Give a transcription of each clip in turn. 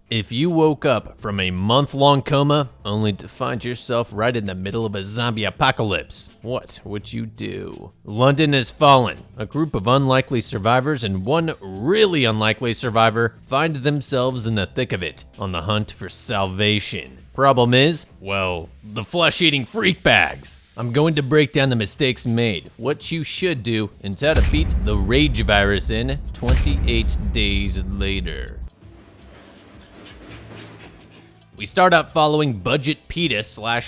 If you woke up from a month-long coma only to find yourself right in the middle of a zombie apocalypse, what would you do? London has fallen. A group of unlikely survivors and one really unlikely survivor find themselves in the thick of it, on the hunt for salvation. Problem is, well, the flesh-eating freak bags. I'm going to break down the mistakes made, what you should do, and how to beat the rage virus in 28 days later. We start out following Budget PETA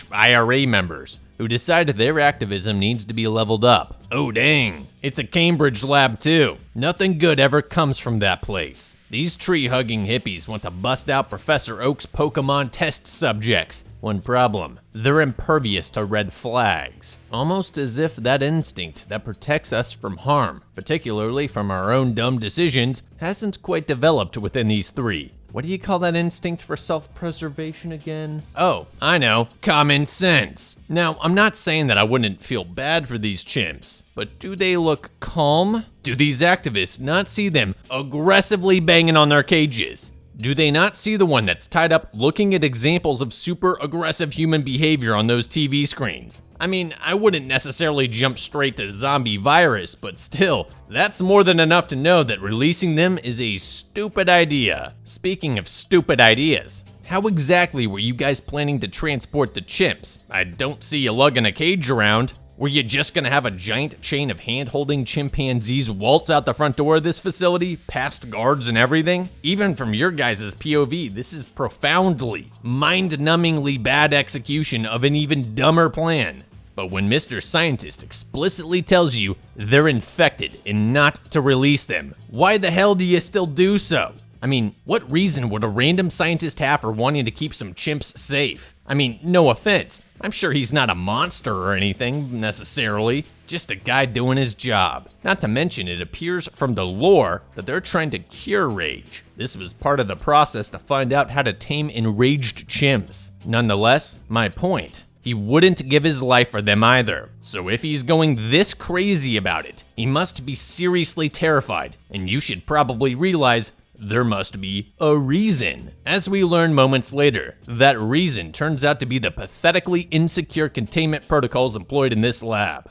/ IRA members who decided their activism needs to be leveled up. Oh dang, it's a Cambridge lab too. Nothing good ever comes from that place. These tree-hugging hippies want to bust out Professor Oak's Pokemon test subjects. One problem, they're impervious to red flags. Almost as if that instinct that protects us from harm, particularly from our own dumb decisions, hasn't quite developed within these three. What do you call that instinct for self-preservation again? Oh, I know, common sense. Now, I'm not saying that I wouldn't feel bad for these chimps, but do they look calm? Do these activists not see them aggressively banging on their cages? Do they not see the one that's tied up looking at examples of super aggressive human behavior on those TV screens? I mean, I wouldn't necessarily jump straight to zombie virus, but still, that's more than enough to know that releasing them is a stupid idea. Speaking of stupid ideas, how exactly were you guys planning to transport the chimps? I don't see you lugging a cage around. Were you just gonna have a giant chain of hand-holding chimpanzees waltz out the front door of this facility, past guards and everything? Even from your guys' POV, this is profoundly, mind-numbingly bad execution of an even dumber plan. But when Mr. Scientist explicitly tells you they're infected and not to release them, why the hell do you still do so? I mean, what reason would a random scientist have for wanting to keep some chimps safe? I mean, no offense. I'm sure he's not a monster or anything, necessarily. Just a guy doing his job. Not to mention, it appears from the lore that they're trying to cure rage. This was part of the process to find out how to tame enraged chimps. Nonetheless, my point. He wouldn't give his life for them either. So if he's going this crazy about it, he must be seriously terrified, and you should probably realize there must be a reason. As we learn moments later, that reason turns out to be the pathetically insecure containment protocols employed in this lab.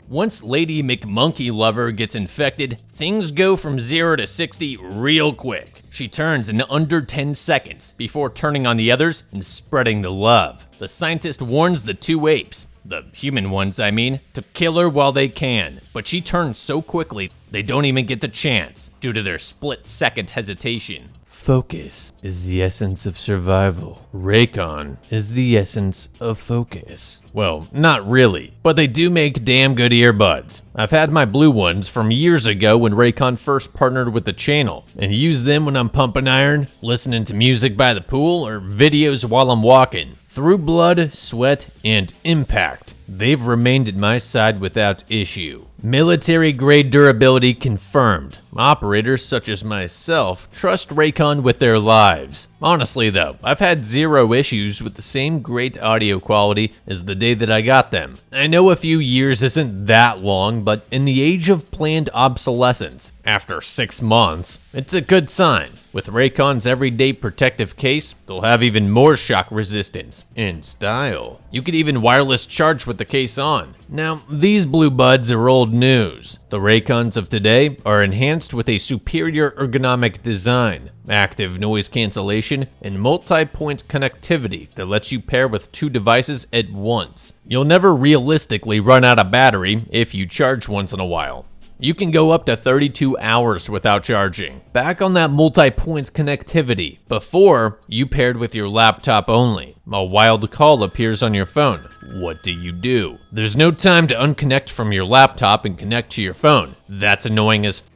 Once Lady McMonkey Lover gets infected, things go from 0 to 60 real quick. She turns in under 10 seconds before turning on the others and spreading the love. The scientist warns the two apes, the human ones I mean, to kill her while they can. But she turns so quickly, they don't even get the chance due to their split-second hesitation. Focus is the essence of survival. Raycon is the essence of focus. Well, not really, but they do make damn good earbuds. I've had my blue ones from years ago when Raycon first partnered with the channel, and use them when I'm pumping iron, listening to music by the pool, or videos while I'm walking. Through blood, sweat, and impact, they've remained at my side without issue. Military-grade durability confirmed. Operators such as myself trust Raycon with their lives. Honestly though, I've had zero issues with the same great audio quality as the day that I got them. I know a few years isn't that long, but in the age of planned obsolescence, after 6 months, it's a good sign. With Raycon's everyday protective case, they'll have even more shock resistance and style. You could even wireless charge with the case on. Now, these blue buds are old news. The Raycons of today are enhanced with a superior ergonomic design, active noise cancellation, and multi-point connectivity that lets you pair with 2 devices at once. You'll never realistically run out of battery if you charge once in a while. You can go up to 32 hours without charging. Back on that multi-point connectivity. Before, you paired with your laptop only. A wild call appears on your phone. What do? There's no time to unconnect from your laptop and connect to your phone. That's annoying as f.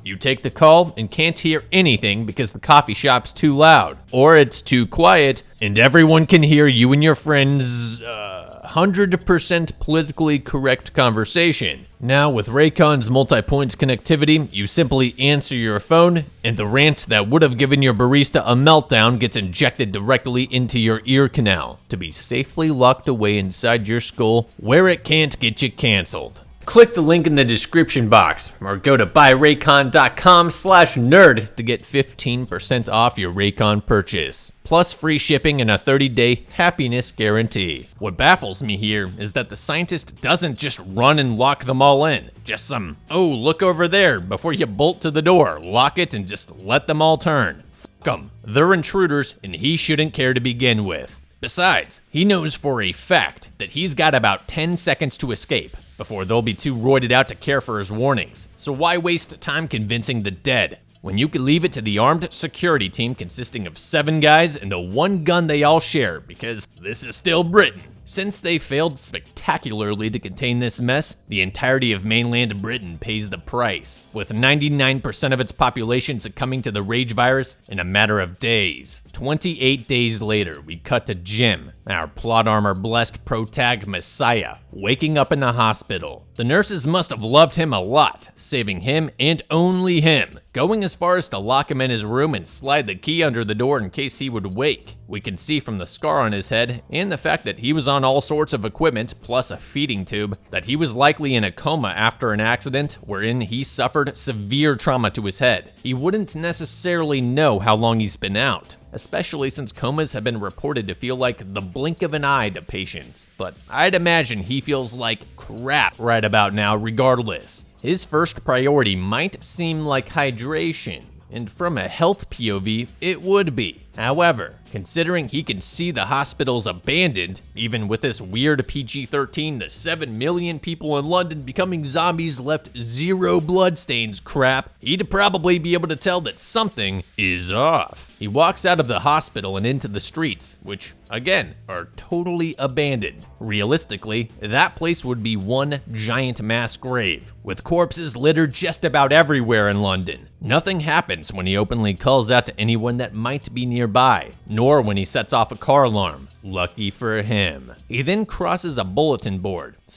You take the call and can't hear anything because the coffee shop's too loud. Or it's too quiet and everyone can hear you and your friends' 100% politically correct conversation. Now with Raycon's multi-point connectivity, you simply answer your phone, and the rant that would have given your barista a meltdown gets injected directly into your ear canal to be safely locked away inside your skull where it can't get you canceled. Click the link in the description box or go to buyraycon.com/nerd to get 15% off your Raycon purchase, plus free shipping and a 30-day happiness guarantee. What baffles me here is that the scientist doesn't just run and lock them all in. Just some, oh, look over there before you bolt to the door, lock it and just let them all turn. Fuck them. They're intruders and he shouldn't care to begin with. Besides, he knows for a fact that he's got about 10 seconds to escape before they'll be too roided out to care for his warnings. So why waste time convincing the dead when you could leave it to the armed security team consisting of 7 guys and the one gun they all share, because this is still Britain. Since they failed spectacularly to contain this mess, the entirety of mainland Britain pays the price, with 99% of its population succumbing to the rage virus in a matter of days. 28 days later, we cut to Jim, our plot armor-blessed protag messiah, waking up in a hospital. The nurses must have loved him a lot, saving him and only him, going as far as to lock him in his room and slide the key under the door in case he would wake. We can see from the scar on his head and the fact that he was on all sorts of equipment plus a feeding tube that he was likely in a coma after an accident wherein he suffered severe trauma to his head. He wouldn't necessarily know how long he's been out, especially since comas have been reported to feel like the blink of an eye to patients. But I'd imagine he feels like crap right about now regardless. His first priority might seem like hydration, and from a health POV, it would be. However, considering he can see the hospitals abandoned, even with this weird PG-13, the 7 million people in London becoming zombies left 0 bloodstains crap, he'd probably be able to tell that something is off. He walks out of the hospital and into the streets, which, again, are totally abandoned. Realistically, that place would be one giant mass grave, with corpses littered just about everywhere in London. Nothing happens when he openly calls out to anyone that might be nearby, nor when he sets off a car alarm. Lucky for him. He then crosses a bulletin board /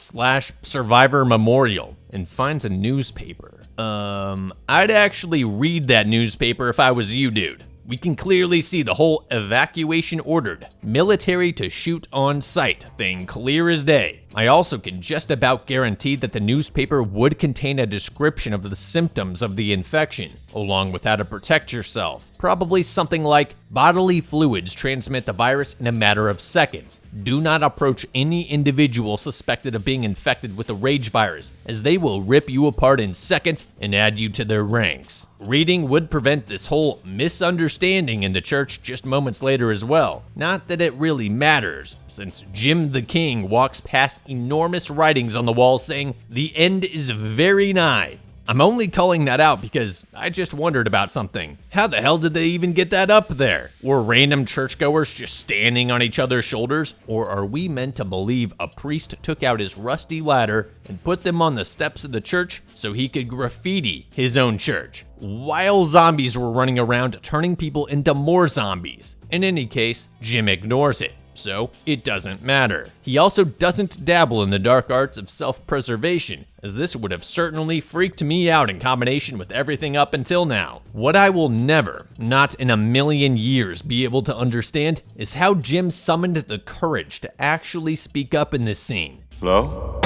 survivor memorial and finds a newspaper. I'd actually read that newspaper if I was you, dude. We can clearly see the whole evacuation ordered, military to shoot on sight thing clear as day. I also can just about guarantee that the newspaper would contain a description of the symptoms of the infection, along with how to protect yourself. Probably something like, bodily fluids transmit the virus in a matter of seconds. Do not approach any individual suspected of being infected with the rage virus, as they will rip you apart in seconds and add you to their ranks. Reading would prevent this whole misunderstanding in the church just moments later as well. Not that it really matters, since Jim the King walks past enormous writings on the wall saying, "The end is very nigh." I'm only calling that out because I just wondered about something. How the hell did they even get that up there? Were random churchgoers just standing on each other's shoulders? Or are we meant to believe a priest took out his rusty ladder and put them on the steps of the church so he could graffiti his own church, while zombies were running around turning people into more zombies? In any case, Jim ignores it, so it doesn't matter. He also doesn't dabble in the dark arts of self-preservation, as this would have certainly freaked me out in combination with everything up until now. What I will never, not in a million years, be able to understand is how Jim summoned the courage to actually speak up in this scene. Hello?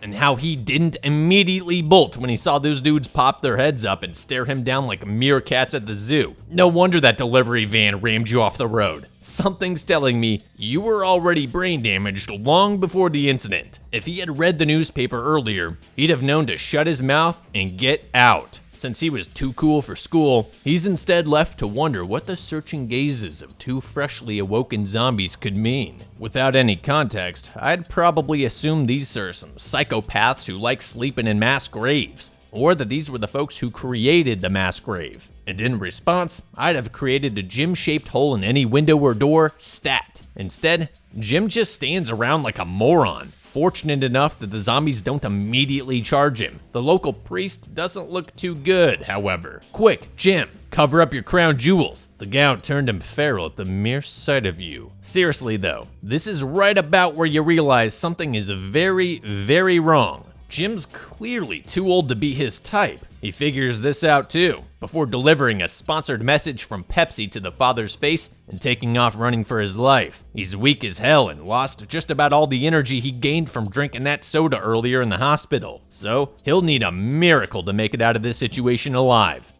And how he didn't immediately bolt when he saw those dudes pop their heads up and stare him down like meerkats at the zoo. No wonder that delivery van rammed you off the road. Something's telling me you were already brain damaged long before the incident. If he had read the newspaper earlier, he'd have known to shut his mouth and get out. Since he was too cool for school, he's instead left to wonder what the searching gazes of 2 freshly awoken zombies could mean. Without any context, I'd probably assume these are some psychopaths who like sleeping in mass graves, or that these were the folks who created the mass grave. And in response, I'd have created a Jim-shaped hole in any window or door, stat. Instead, Jim just stands around like a moron, fortunate enough that the zombies don't immediately charge him. The local priest doesn't look too good, however. Quick, Jim, cover up your crown jewels. The gout turned him feral at the mere sight of you. Seriously though, this is right about where you realize something is very, very wrong. Jim's clearly too old to be his type. He figures this out too, before delivering a sponsored message from Pepsi to the father's face and taking off running for his life. He's weak as hell and lost just about all the energy he gained from drinking that soda earlier in the hospital, so he'll need a miracle to make it out of this situation alive.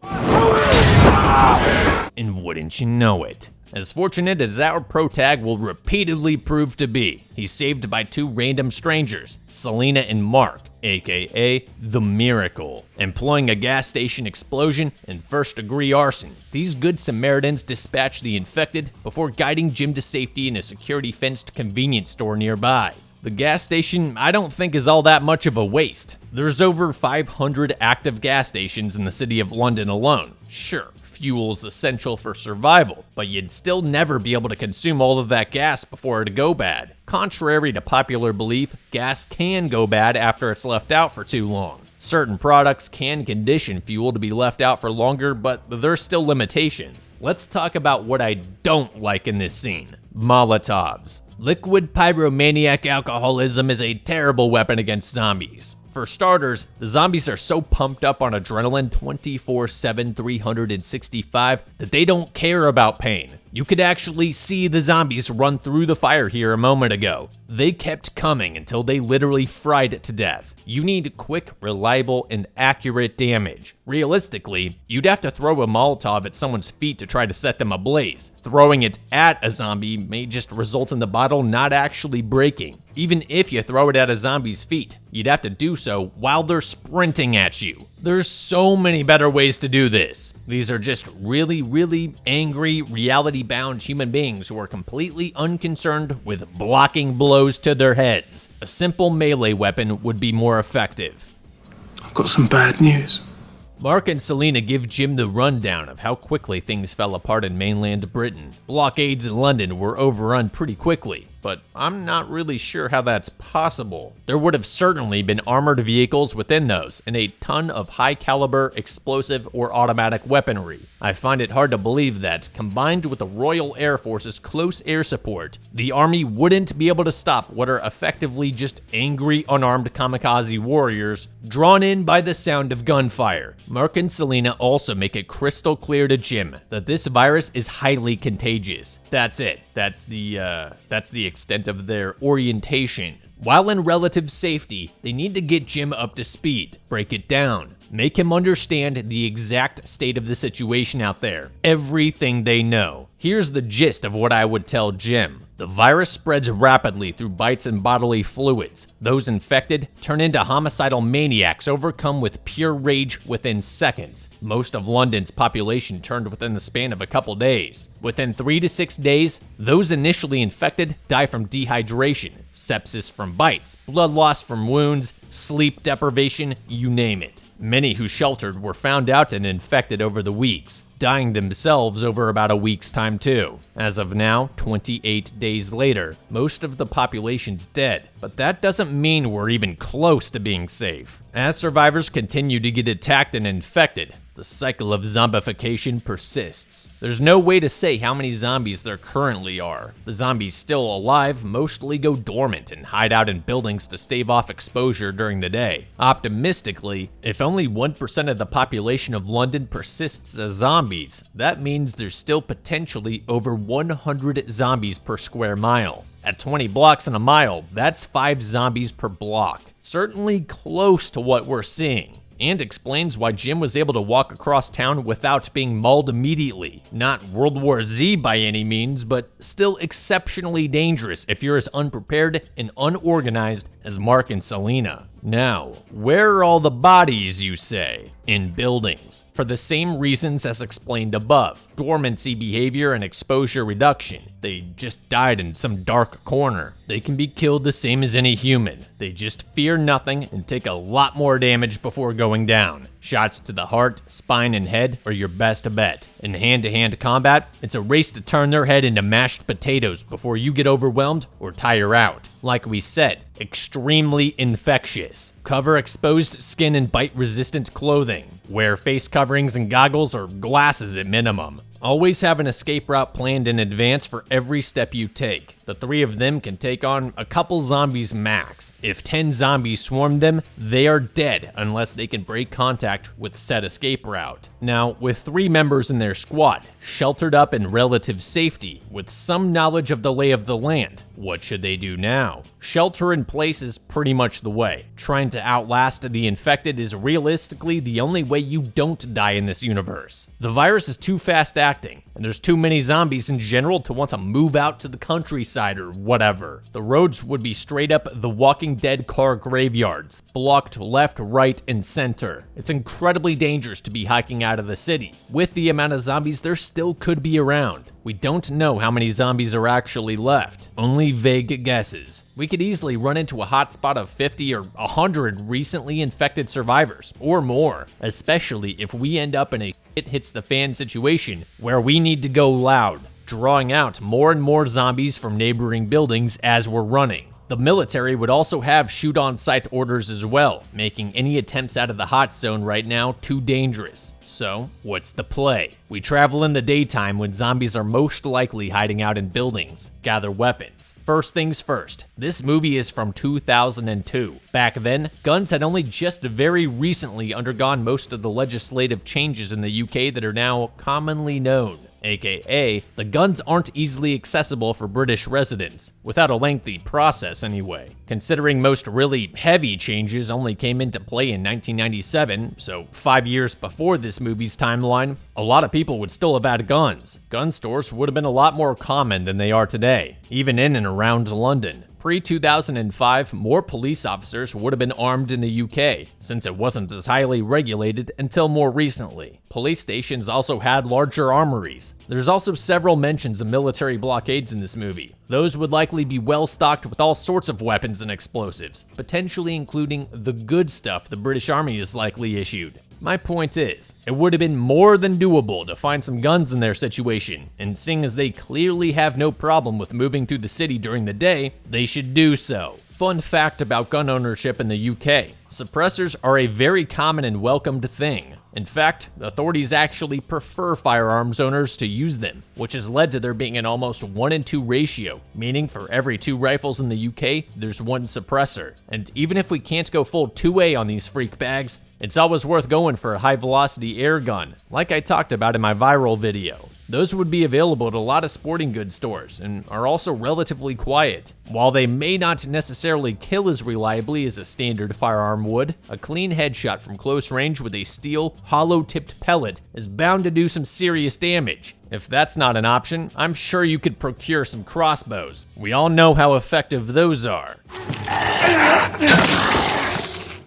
And wouldn't you know it, as fortunate as our protag will repeatedly prove to be, he's saved by two random strangers, Selena and Mark, aka The Miracle. Employing a gas station explosion and first-degree arson, these good Samaritans dispatch the infected before guiding Jim to safety in a security-fenced convenience store nearby. The gas station, I don't think, is all that much of a waste. There's over 500 active gas stations in the city of London alone. Sure, fuel's essential for survival, but you'd still never be able to consume all of that gas before it'd go bad. Contrary to popular belief, gas can go bad after it's left out for too long. Certain products can condition fuel to be left out for longer, but there's still limitations. Let's talk about what I don't like in this scene: Molotovs. Liquid pyromaniac alcoholism is a terrible weapon against zombies. For starters, the zombies are so pumped up on adrenaline 24/7, 365 that they don't care about pain. You could actually see the zombies run through the fire here a moment ago. They kept coming until they literally fried it to death. You need quick, reliable, and accurate damage. Realistically, you'd have to throw a Molotov at someone's feet to try to set them ablaze. Throwing it at a zombie may just result in the bottle not actually breaking. Even if you throw it at a zombie's feet, you'd have to do so while they're sprinting at you. There's so many better ways to do this. These are just really, really angry, reality-bound human beings who are completely unconcerned with blocking blows to their heads. A simple melee weapon would be more effective. I've got some bad news. Mark and Selena give Jim the rundown of how quickly things fell apart in mainland Britain. Blockades in London were overrun pretty quickly, but I'm not really sure how that's possible. There would have certainly been armored vehicles within those, and a ton of high-caliber, explosive, or automatic weaponry. I find it hard to believe that, combined with the Royal Air Force's close air support, the army wouldn't be able to stop what are effectively just angry, unarmed kamikaze warriors drawn in by the sound of gunfire. Mark and Selena also make it crystal clear to Jim that this virus is highly contagious. That's it. That's the extent of their orientation. While in relative safety, they need to get Jim up to speed, break it down, make him understand the exact state of the situation out there, everything they know. Here's the gist of what I would tell Jim. The virus spreads rapidly through bites and bodily fluids. Those infected turn into homicidal maniacs overcome with pure rage within seconds. Most of London's population turned within the span of a couple days. Within 3 to 6 days, those initially infected die from dehydration, sepsis from bites, blood loss from wounds, sleep deprivation, you name it. Many who sheltered were found out and infected over the weeks, dying themselves over about a week's time too. As of now, 28 days later, most of the population's dead, but that doesn't mean we're even close to being safe. As survivors continue to get attacked and infected, the cycle of zombification persists. There's no way to say how many zombies there currently are. The zombies still alive mostly go dormant and hide out in buildings to stave off exposure during the day. Optimistically, if only 1% of the population of London persists as zombies, that means there's still potentially over 100 zombies per square mile. At 20 blocks in a mile, that's 5 zombies per block. Certainly close to what we're seeing. And explains why Jim was able to walk across town without being mauled immediately. Not World War Z by any means, but still exceptionally dangerous if you're as unprepared and unorganized as Mark and Selena. Now, where are all the bodies, you say? In buildings. For the same reasons as explained above: dormancy behavior and exposure reduction. They just died in some dark corner. They can be killed the same as any human. They just fear nothing and take a lot more damage before going down. Shots to the heart, spine, and head are your best bet. In hand-to-hand combat, it's a race to turn their head into mashed potatoes before you get overwhelmed or tire out. Like we said, extremely infectious. Cover exposed skin in bite-resistant clothing. Wear face coverings and goggles or glasses at minimum. Always have an escape route planned in advance for every step you take. The 3 of them can take on a couple zombies max. If 10 zombies swarm them, they are dead unless they can break contact with said escape route. Now, with 3 members in their squad, sheltered up in relative safety, with some knowledge of the lay of the land, what should they do now? Shelter in place is pretty much the way. Trying to outlast the infected is realistically the only way you don't die in this universe. The virus is too fast acting, and there's too many zombies in general to want to move out to the countryside or whatever. The roads would be straight up The Walking Dead car graveyards, blocked left, right, and center. It's incredibly dangerous to be hiking out of the city. With the amount of zombies there still could be around, we don't know how many zombies are actually left, only vague guesses. We could easily run into a hotspot of 50 or 100 recently infected survivors, or more, especially if we end up in a shit hits the fan situation where we need to go loud, drawing out more and more zombies from neighboring buildings as we're running. The military would also have shoot-on-sight orders as well, making any attempts out of the hot zone right now too dangerous. So, what's the play? We travel in the daytime when zombies are most likely hiding out in buildings, gather weapons. First things first, this movie is from 2002. Back then, guns had only just very recently undergone most of the legislative changes in the UK that are now commonly known. AKA, the guns aren't easily accessible for British residents, without a lengthy process anyway. Considering most really heavy changes only came into play in 1997, so 5 years before this movie's timeline, a lot of people would still have had guns. Gun stores would have been a lot more common than they are today, even in and around London. Pre-2005, more police officers would have been armed in the UK, since it wasn't as highly regulated until more recently. Police stations also had larger armories. There's also several mentions of military blockades in this movie. Those would likely be well stocked with all sorts of weapons and explosives, potentially including the good stuff the British Army has likely issued. My point is, it would have been more than doable to find some guns in their situation, and seeing as they clearly have no problem with moving through the city during the day, they should do so. Fun fact about gun ownership in the UK, suppressors are a very common and welcomed thing. In fact, authorities actually prefer firearms owners to use them, which has led to there being an almost 1-in-2 ratio, meaning for every 2 rifles in the UK, there's 1 suppressor. And even if we can't go full 2A on these freak bags, it's always worth going for a high-velocity air gun, like I talked about in my viral video. Those would be available at a lot of sporting goods stores and are also relatively quiet. While they may not necessarily kill as reliably as a standard firearm would, a clean headshot from close range with a steel, hollow-tipped pellet is bound to do some serious damage. If that's not an option, I'm sure you could procure some crossbows. We all know how effective those are.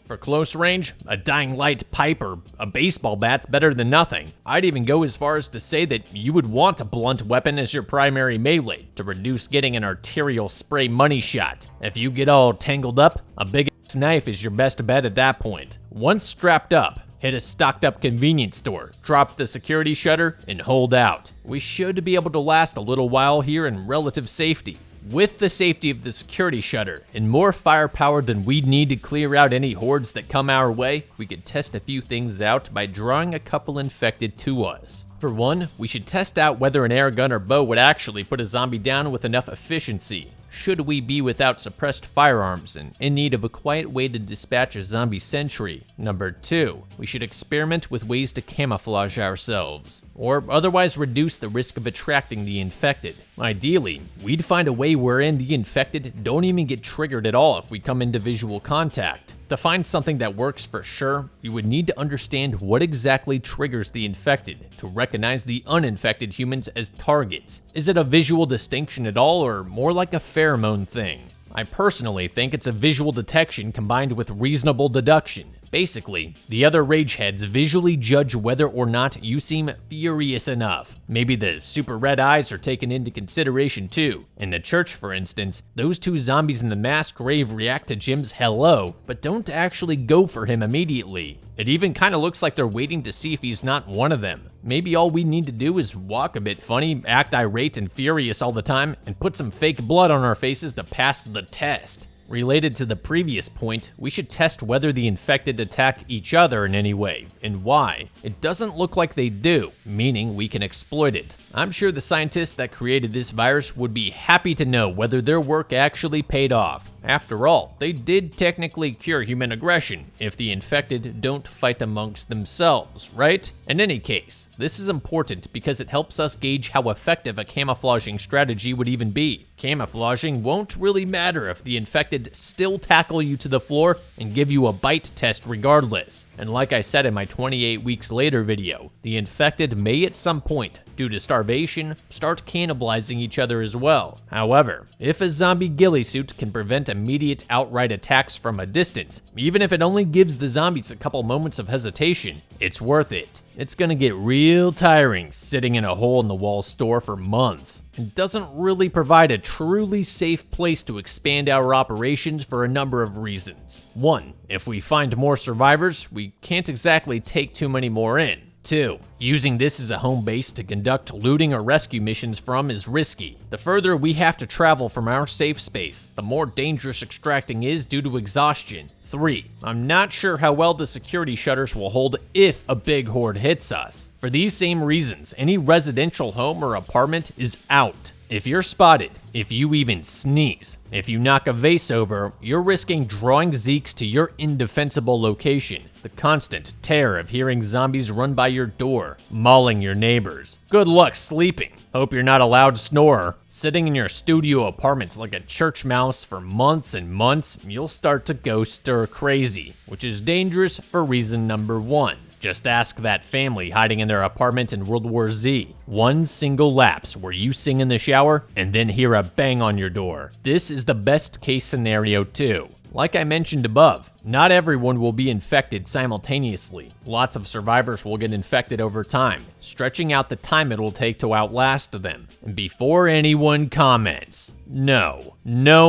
For close range, a dying light pipe or a baseball bat's better than nothing. I'd even go as far as to say that you would want a blunt weapon as your primary melee to reduce getting an arterial spray money shot. If you get all tangled up, a big ass knife is your best bet at that point. Once strapped up, hit a stocked up convenience store, drop the security shutter, and hold out. We should be able to last a little while here in relative safety. With the safety of the security shutter and more firepower than we'd need to clear out any hordes that come our way, we could test a few things out by drawing a couple infected to us. For one, we should test out whether an air gun or bow would actually put a zombie down with enough efficiency. Should we be without suppressed firearms and in need of a quiet way to dispatch a zombie sentry? Number 2, we should experiment with ways to camouflage ourselves, or otherwise reduce the risk of attracting the infected. Ideally, we'd find a way wherein the infected don't even get triggered at all if we come into visual contact. To find something that works for sure, you would need to understand what exactly triggers the infected to recognize the uninfected humans as targets. Is it a visual distinction at all, or more like a pheromone thing? I personally think it's a visual detection combined with reasonable deduction. Basically, the other rageheads visually judge whether or not you seem furious enough. Maybe the super red eyes are taken into consideration too. In the church, for instance, those 2 zombies in the mass grave react to Jim's hello, but don't actually go for him immediately. It even kind of looks like they're waiting to see if he's not one of them. Maybe all we need to do is walk a bit funny, act irate and furious all the time, and put some fake blood on our faces to pass the test. Related to the previous point, we should test whether the infected attack each other in any way, and why. It doesn't look like they do, meaning we can exploit it. I'm sure the scientists that created this virus would be happy to know whether their work actually paid off. After all, they did technically cure human aggression if the infected don't fight amongst themselves, right? In any case, this is important because it helps us gauge how effective a camouflaging strategy would even be. Camouflaging won't really matter if the infected still tackle you to the floor and give you a bite test regardless. And like I said in my 28 weeks later video, the infected may at some point, due to starvation, start cannibalizing each other as well. However, if a zombie ghillie suit can prevent immediate outright attacks from a distance, even if it only gives the zombies a couple moments of hesitation, it's worth it. It's gonna get real tiring sitting in a hole-in-the-wall store for months. It doesn't really provide a truly safe place to expand our operations for a number of reasons. 1. If we find more survivors, we can't exactly take too many more in. 2. Using this as a home base to conduct looting or rescue missions from is risky. The further we have to travel from our safe space, the more dangerous extracting is due to exhaustion. 3. I'm not sure how well the security shutters will hold if a big horde hits us. For these same reasons, any residential home or apartment is out. If you're spotted, if you even sneeze, if you knock a vase over, you're risking drawing Zeeks to your indefensible location. The constant terror of hearing zombies run by your door, mauling your neighbors. Good luck sleeping. Hope you're not a loud snorer. Sitting in your studio apartment like a church mouse for months and months, you'll start to go stir crazy, which is dangerous for reason number 1. Just ask that family hiding in their apartment in World War Z. One single lapse where you sing in the shower and then hear a bang on your door. This is the best case scenario too. Like I mentioned above, not everyone will be infected simultaneously. Lots of survivors will get infected over time, stretching out the time it will take to outlast them. And before anyone comments, no,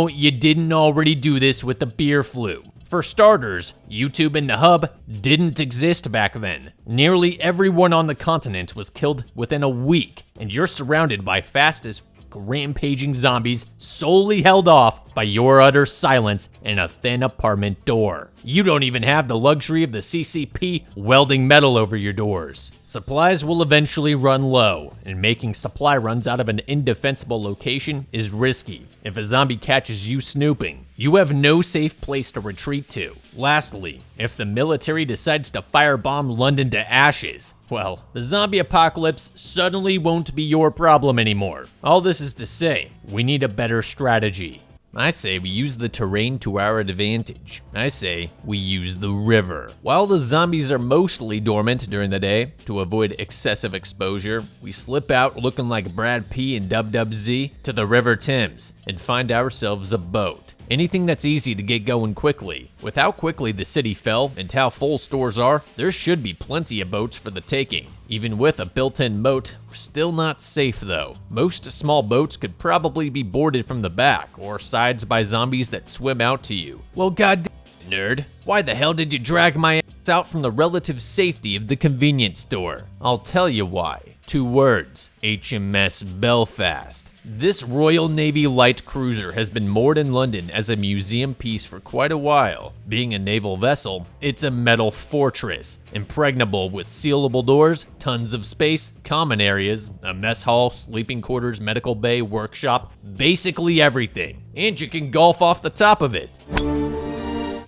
you didn't already do this with the beer flu. For starters, YouTube and the Hub didn't exist back then. Nearly everyone on the continent was killed within a week, and you're surrounded by fast as rampaging zombies solely held off by your utter silence and a thin apartment door. You don't even have the luxury of the CCP welding metal over your doors. Supplies will eventually run low, and making supply runs out of an indefensible location is risky. If a zombie catches you snooping, you have no safe place to retreat to. Lastly, if the military decides to firebomb London to ashes, well, the zombie apocalypse suddenly won't be your problem anymore. All this is to say, we need a better strategy. I say we use the terrain to our advantage. I say we use the river. While the zombies are mostly dormant during the day, to avoid excessive exposure, we slip out looking like Brad P and Dub Dub Z to the River Thames and find ourselves a boat. Anything that's easy to get going quickly. With how quickly the city fell and how full stores are, there should be plenty of boats for the taking. Even with a built-in moat, we're still not safe though. Most small boats could probably be boarded from the back or sides by zombies that swim out to you. Well, goddamn nerd, why the hell did you drag my ass out from the relative safety of the convenience store? I'll tell you why. 2 words, HMS Belfast. This Royal Navy light cruiser has been moored in London as a museum piece for quite a while. Being a naval vessel, it's a metal fortress, impregnable with sealable doors, tons of space, common areas, a mess hall, sleeping quarters, medical bay, workshop, basically everything. And you can golf off the top of it.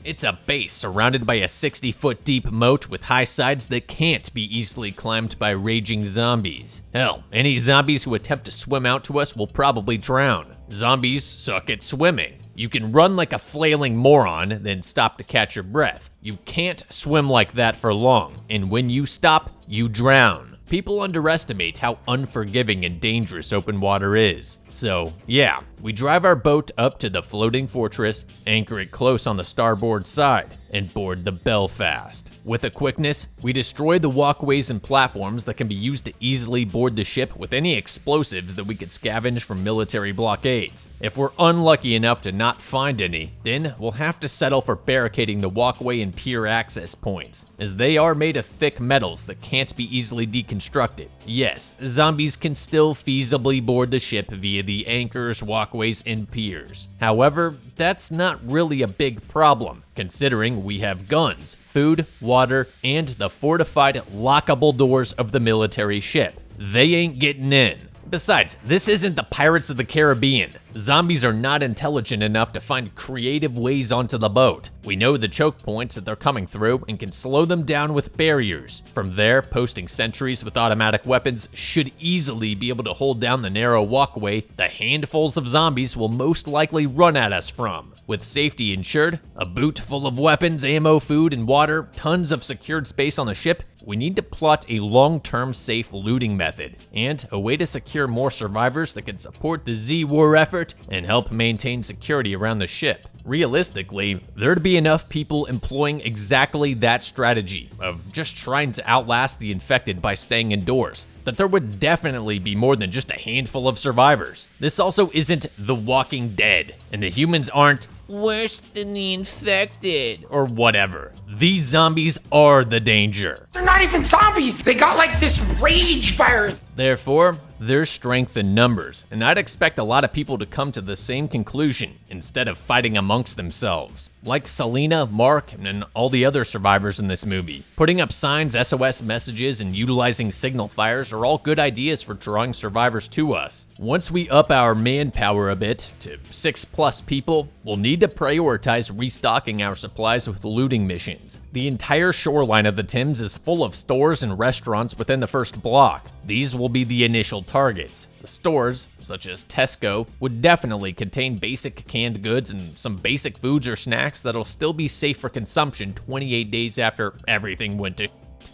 It's a base surrounded by a 60-foot deep moat with high sides that can't be easily climbed by raging zombies. Hell, any zombies who attempt to swim out to us will probably drown. Zombies suck at swimming. You can run like a flailing moron, then stop to catch your breath. You can't swim like that for long, and when you stop, you drown. People underestimate how unforgiving and dangerous open water is. So, yeah, we drive our boat up to the floating fortress, anchor it close on the starboard side, and board the Belfast. With a quickness, we destroy the walkways and platforms that can be used to easily board the ship with any explosives that we could scavenge from military blockades. If we're unlucky enough to not find any, then we'll have to settle for barricading the walkway and pier access points, as they are made of thick metals that can't be easily deconstructed. Yes, zombies can still feasibly board the ship via the anchors, walkways, walkways and piers. However, that's not really a big problem, considering we have guns, food, water, and the fortified lockable doors of the military ship. They ain't getting in. Besides, this isn't the Pirates of the Caribbean. Zombies are not intelligent enough to find creative ways onto the boat. We know the choke points that they're coming through and can slow them down with barriers. From there, posting sentries with automatic weapons should easily be able to hold down the narrow walkway the handfuls of zombies will most likely run at us from. With safety ensured, a boot full of weapons, ammo, food, and water, tons of secured space on the ship, we need to plot a long-term safe looting method, and a way to secure more survivors that can support the Z-War effort and help maintain security around the ship. Realistically, there'd be enough people employing exactly that strategy of just trying to outlast the infected by staying indoors, that there would definitely be more than just a handful of survivors. This also isn't The Walking Dead, and the humans aren't worse than the infected or whatever. These zombies are the danger. They're not even zombies. They got like this rage virus. Therefore, there's strength in numbers, and I'd expect a lot of people to come to the same conclusion instead of fighting amongst themselves. Like Selena, Mark, and all the other survivors in this movie. Putting up signs, SOS messages, and utilizing signal fires are all good ideas for drawing survivors to us. Once we up our manpower a bit to 6+ people, we'll need to prioritize restocking our supplies with looting missions. The entire shoreline of the Thames is full of stores and restaurants within the first block. These will be the initial targets. The stores, such as Tesco, would definitely contain basic canned goods and some basic foods or snacks that'll still be safe for consumption 28 days after everything went to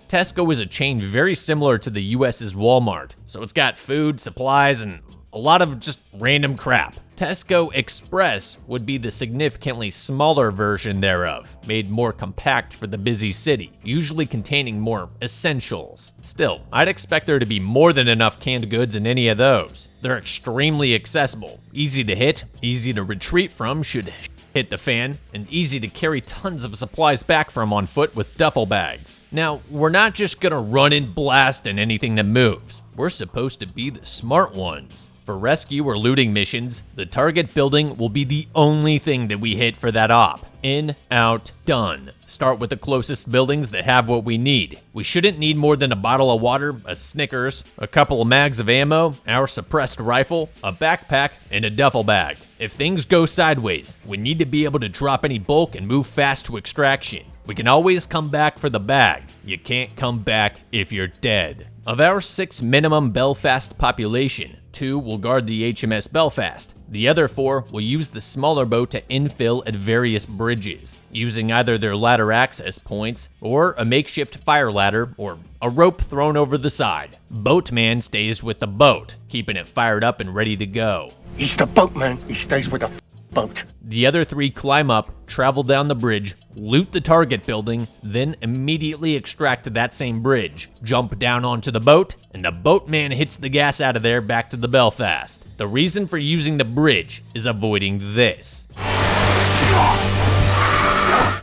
Tesco is a chain very similar to the US's Walmart, so it's got food, supplies, and a lot of just random crap. Tesco Express would be the significantly smaller version thereof, made more compact for the busy city, usually containing more essentials. Still, I'd expect there to be more than enough canned goods in any of those. They're extremely accessible, easy to hit, easy to retreat from should hit the fan, and easy to carry tons of supplies back from on foot with duffel bags. Now, we're not just gonna run and blast in anything that moves. We're supposed to be the smart ones. For rescue or looting missions, the target building will be the only thing that we hit for that op. In, out, done. Start with the closest buildings that have what we need. We shouldn't need more than a bottle of water, a Snickers, a couple of mags of ammo, our suppressed rifle, a backpack, and a duffel bag. If things go sideways, we need to be able to drop any bulk and move fast to extraction. We can always come back for the bag. You can't come back if you're dead. Of our 6 minimum Belfast population, 2 will guard the HMS Belfast. The other 4 will use the smaller boat to infill at various bridges, using either their ladder access points or a makeshift fire ladder or a rope thrown over the side. Boatman stays with the boat, keeping it fired up and ready to go. He's the boatman. He stays with the boat. The other 3 climb up, travel down the bridge, loot the target building, then immediately extract to that same bridge, jump down onto the boat, and the boatman hits the gas out of there back to the Belfast. The reason for using the bridge is avoiding this.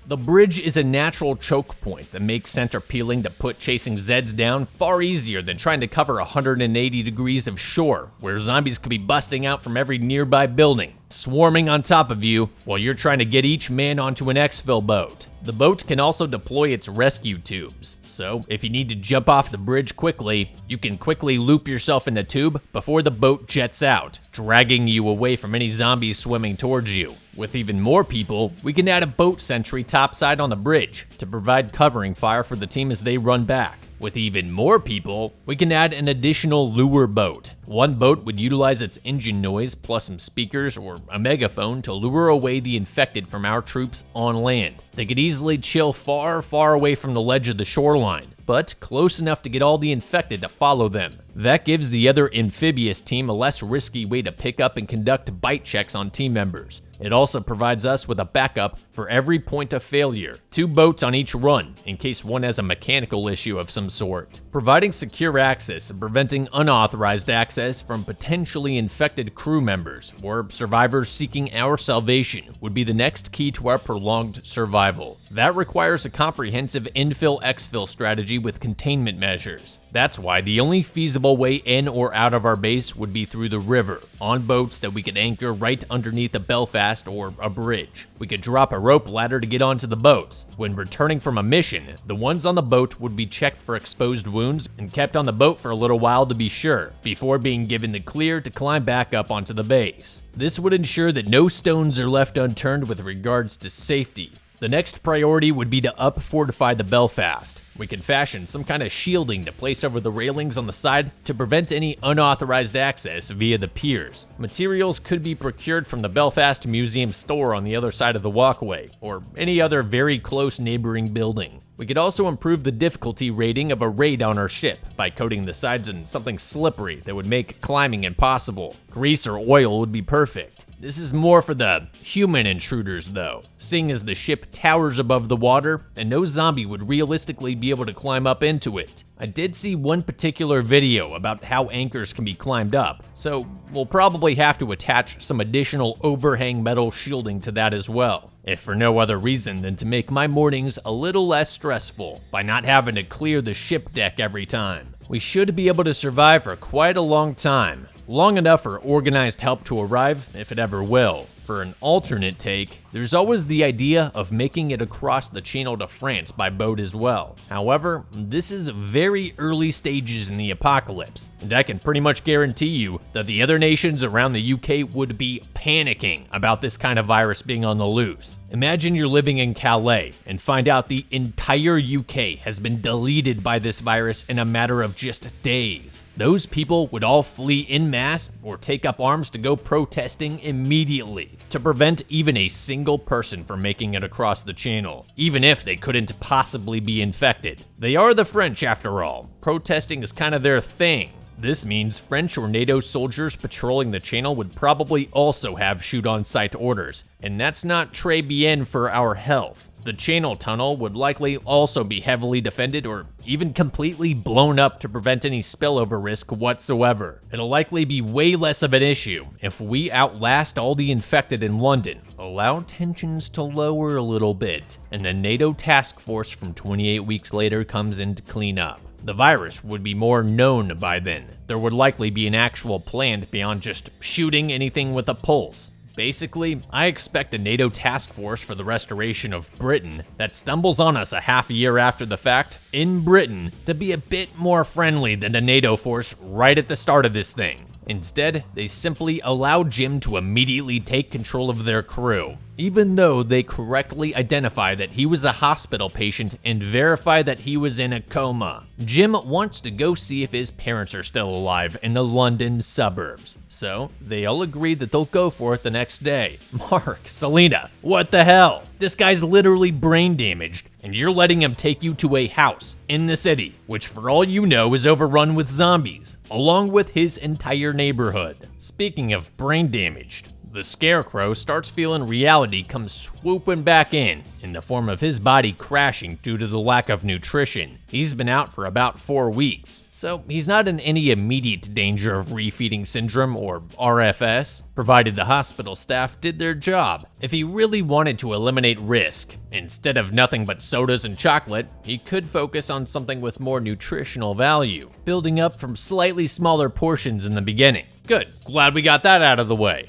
The bridge is a natural choke point that makes center peeling to put chasing Zeds down far easier than trying to cover 180 degrees of shore, where zombies could be busting out from every nearby building, swarming on top of you while you're trying to get each man onto an exfil boat. The boat can also deploy its rescue tubes, so if you need to jump off the bridge quickly, you can quickly loop yourself in the tube before the boat jets out, dragging you away from any zombies swimming towards you. With even more people, we can add a boat sentry topside on the bridge to provide covering fire for the team as they run back. With even more people, we can add an additional lure boat. One boat would utilize its engine noise plus some speakers or a megaphone to lure away the infected from our troops on land. They could easily chill far, far away from the ledge of the shoreline, but close enough to get all the infected to follow them. That gives the other amphibious team a less risky way to pick up and conduct bite checks on team members. It also provides us with a backup for every point of failure, 2 boats on each run, in case one has a mechanical issue of some sort. Providing secure access and preventing unauthorized access from potentially infected crew members or survivors seeking our salvation would be the next key to our prolonged survival. That requires a comprehensive infill-exfil strategy with containment measures. That's why the only feasible way in or out of our base would be through the river, on boats that we could anchor right underneath a Belfast or a bridge. We could drop a rope ladder to get onto the boats. When returning from a mission, the ones on the boat would be checked for exposed wounds and kept on the boat for a little while to be sure, before being given the clear to climb back up onto the base. This would ensure that no stones are left unturned with regards to safety. The next priority would be to up-fortify the Belfast. We could fashion some kind of shielding to place over the railings on the side to prevent any unauthorized access via the piers. Materials could be procured from the Belfast Museum store on the other side of the walkway, or any other very close neighboring building. We could also improve the difficulty rating of a raid on our ship by coating the sides in something slippery that would make climbing impossible. Grease or oil would be perfect. This is more for the human intruders though, seeing as the ship towers above the water and no zombie would realistically be able to climb up into it. I did see one particular video about how anchors can be climbed up, so we'll probably have to attach some additional overhang metal shielding to that as well, if for no other reason than to make my mornings a little less stressful by not having to clear the ship deck every time. We should be able to survive for quite a long time, long enough for organized help to arrive if it ever will. For an alternate take, there's always the idea of making it across the Channel to France by boat as well. However, this is very early stages in the apocalypse, and I can pretty much guarantee you that the other nations around the UK would be panicking about this kind of virus being on the loose. Imagine you're living in Calais and find out the entire UK has been deleted by this virus in a matter of just days. Those people would all flee en masse or take up arms to go protesting immediately to prevent even a single person from making it across the channel, even if they couldn't possibly be infected. They are the French after all. Protesting is kind of their thing. This means French or NATO soldiers patrolling the channel would probably also have shoot-on-sight orders, and that's not très bien for our health. The channel tunnel would likely also be heavily defended or even completely blown up to prevent any spillover risk whatsoever. It'll likely be way less of an issue if we outlast all the infected in London, allow tensions to lower a little bit, and the NATO task force from 28 weeks later comes in to clean up. The virus would be more known by then. There would likely be an actual plan beyond just shooting anything with a pulse. Basically, I expect a NATO task force for the restoration of Britain that stumbles on us a half a year after the fact in Britain to be a bit more friendly than a NATO force right at the start of this thing. Instead, they simply allow Jim to immediately take control of their crew, even though they correctly identify that he was a hospital patient and verify that he was in a coma. Jim wants to go see if his parents are still alive in the London suburbs, so they all agree that they'll go for it the next day. Mark, Selena, what the hell? This guy's literally brain damaged, and you're letting him take you to a house in the city, which for all you know is overrun with zombies, along with his entire neighborhood. Speaking of brain damaged, the Scarecrow starts feeling reality come swooping back in the form of his body crashing due to the lack of nutrition. He's been out for about 4 weeks, so he's not in any immediate danger of refeeding syndrome or RFS, provided the hospital staff did their job. If he really wanted to eliminate risk, instead of nothing but sodas and chocolate, he could focus on something with more nutritional value, building up from slightly smaller portions in the beginning. Good, glad we got that out of the way.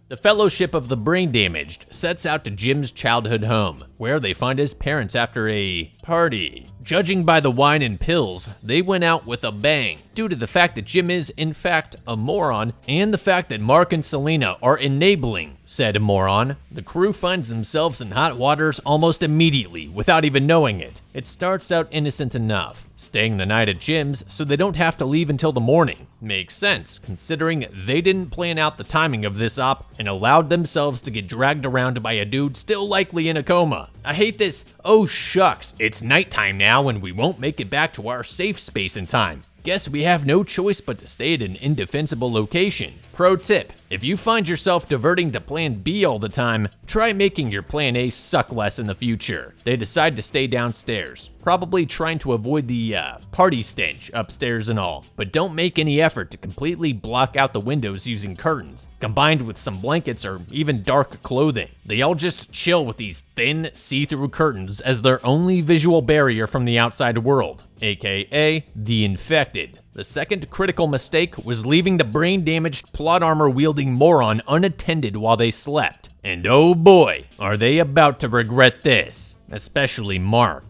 The Fellowship of the Brain Damaged sets out to Jim's childhood home, where they find his parents after a party. Judging by the wine and pills, they went out with a bang, due to the fact that Jim is, in fact, a moron, and the fact that Mark and Selena are enabling said moron. The crew finds themselves in hot waters almost immediately, without even knowing it. It starts out innocent enough, staying the night at Jim's so they don't have to leave until the morning. Makes sense, considering they didn't plan out the timing of this op and allowed themselves to get dragged around by a dude still likely in a coma. I hate this, oh shucks, it's nighttime now and we won't make it back to our safe space in time. guess we have no choice but to stay at an indefensible location. Pro tip, if you find yourself diverting to plan B all the time, try making your plan A suck less in the future. They decide to stay downstairs, probably trying to avoid the party stench upstairs and all, but don't make any effort to completely block out the windows using curtains, combined with some blankets or even dark clothing. They all just chill with these thin, see-through curtains as their only visual barrier from the outside world, aka the infected. The second critical mistake was leaving the brain-damaged, plot armor-wielding moron unattended while they slept. And oh boy, are they about to regret this, especially Mark.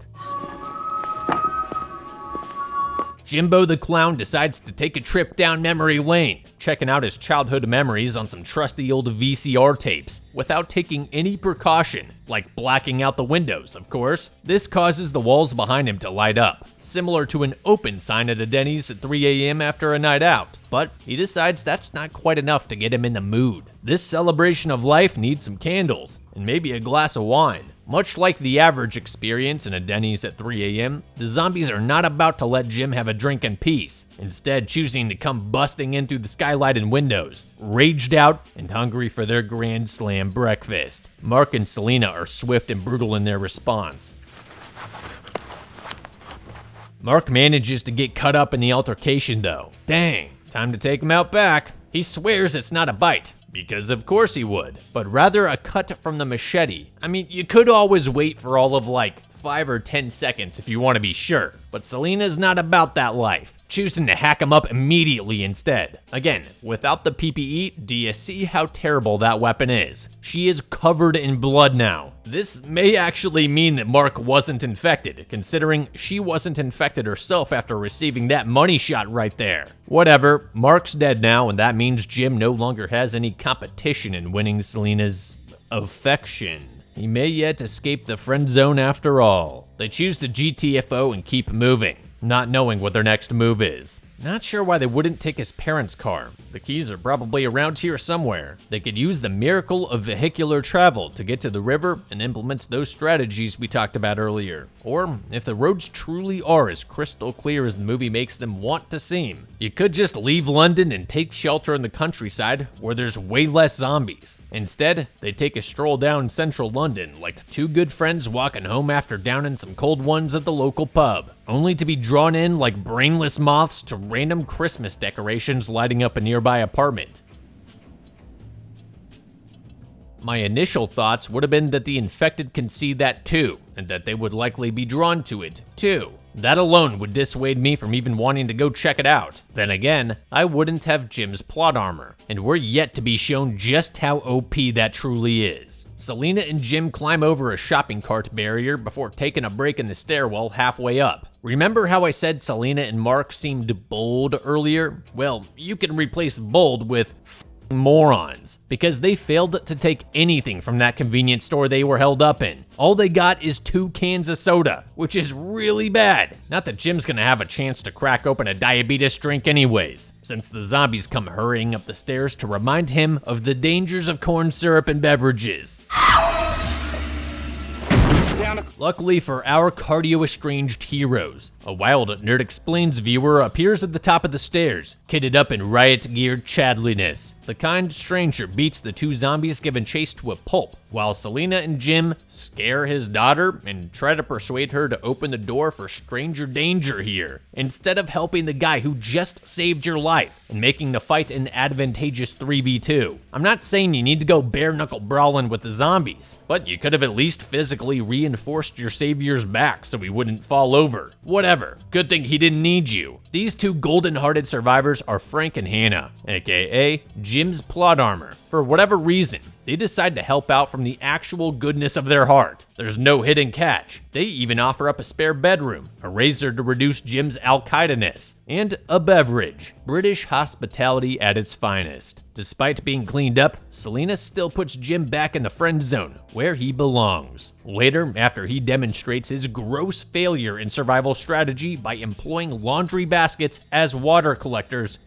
Jimbo the Clown decides to take a trip down memory lane, checking out his childhood memories on some trusty old VCR tapes, without taking any precaution, like blacking out the windows, of course. This causes the walls behind him to light up, similar to an open sign at a Denny's at 3 a.m. after a night out. But he decides that's not quite enough to get him in the mood. This celebration of life needs some candles, and maybe a glass of wine. Much like the average experience in a Denny's at 3 a.m., the zombies are not about to let Jim have a drink in peace, instead choosing to come busting in through the skylight and windows, raged out and hungry for their Grand Slam breakfast. Mark and Selena are swift and brutal in their response. Mark manages to get cut up in the altercation though. Dang, time to take him out back. He swears it's not a bite, because of course he would, but rather a cut from the machete. I mean, you could always wait for all of like 5 or 10 seconds if you want to be sure, but Selena's not about that life, choosing to hack him up immediately instead. Again, without the PPE, do you see how terrible that weapon is? She is covered in blood now. This may actually mean that Mark wasn't infected, considering she wasn't infected herself after receiving that money shot right there. Whatever, Mark's dead now, and that means Jim no longer has any competition in winning Selena's affection. He may yet escape the friend zone after all. They choose to GTFO and keep moving, not knowing what their next move is. Not sure why they wouldn't take his parents' car. The keys are probably around here somewhere. They could use the miracle of vehicular travel to get to the river and implement those strategies we talked about earlier. Or, if the roads truly are as crystal clear as the movie makes them want to seem, you could just leave London and take shelter in the countryside where there's way less zombies. Instead, they take a stroll down central London like two good friends walking home after downing some cold ones at the local pub, only to be drawn in like brainless moths to random Christmas decorations lighting up a nearby apartment. My initial thoughts would have been that the infected can see that too, and that they would likely be drawn to it too. That alone would dissuade me from even wanting to go check it out. Then again, I wouldn't have Jim's plot armor, and we're yet to be shown just how OP that truly is. Selena and Jim climb over a shopping cart barrier before taking a break in the stairwell halfway up. Remember how I said Selena and Mark seemed bold earlier? Well, you can replace bold with morons, because they failed to take anything from that convenience store they were held up in. All they got is 2 cans of soda, which is really bad. Not that Jim's gonna have a chance to crack open a diabetes drink anyways, since the zombies come hurrying up the stairs to remind him of the dangers of corn syrup and beverages. Luckily for our cardio-estranged heroes, a Wild Nerd Explains viewer appears at the top of the stairs, kitted up in riot-geared chadliness. The kind stranger beats the 2 zombies given chase to a pulp, while Selena and Jim scare his daughter and try to persuade her to open the door for stranger danger here, instead of helping the guy who just saved your life and making the fight an advantageous 3v2. I'm not saying you need to go bare-knuckle brawling with the zombies, but you could have at least physically reinforced your savior's back so he wouldn't fall over. Whatever, good thing he didn't need you. These 2 golden-hearted survivors are Frank and Hannah, aka Jim's plot armor. For whatever reason, they decide to help out from the actual goodness of their heart. There's no hidden catch. They even offer up a spare bedroom, a razor to reduce Jim's Al-Qaeda-ness, and a beverage. British hospitality at its finest. Despite being cleaned up, Selena still puts Jim back in the friend zone, where he belongs. Later, after he demonstrates his gross failure in survival strategy by employing laundry baskets as water collectors,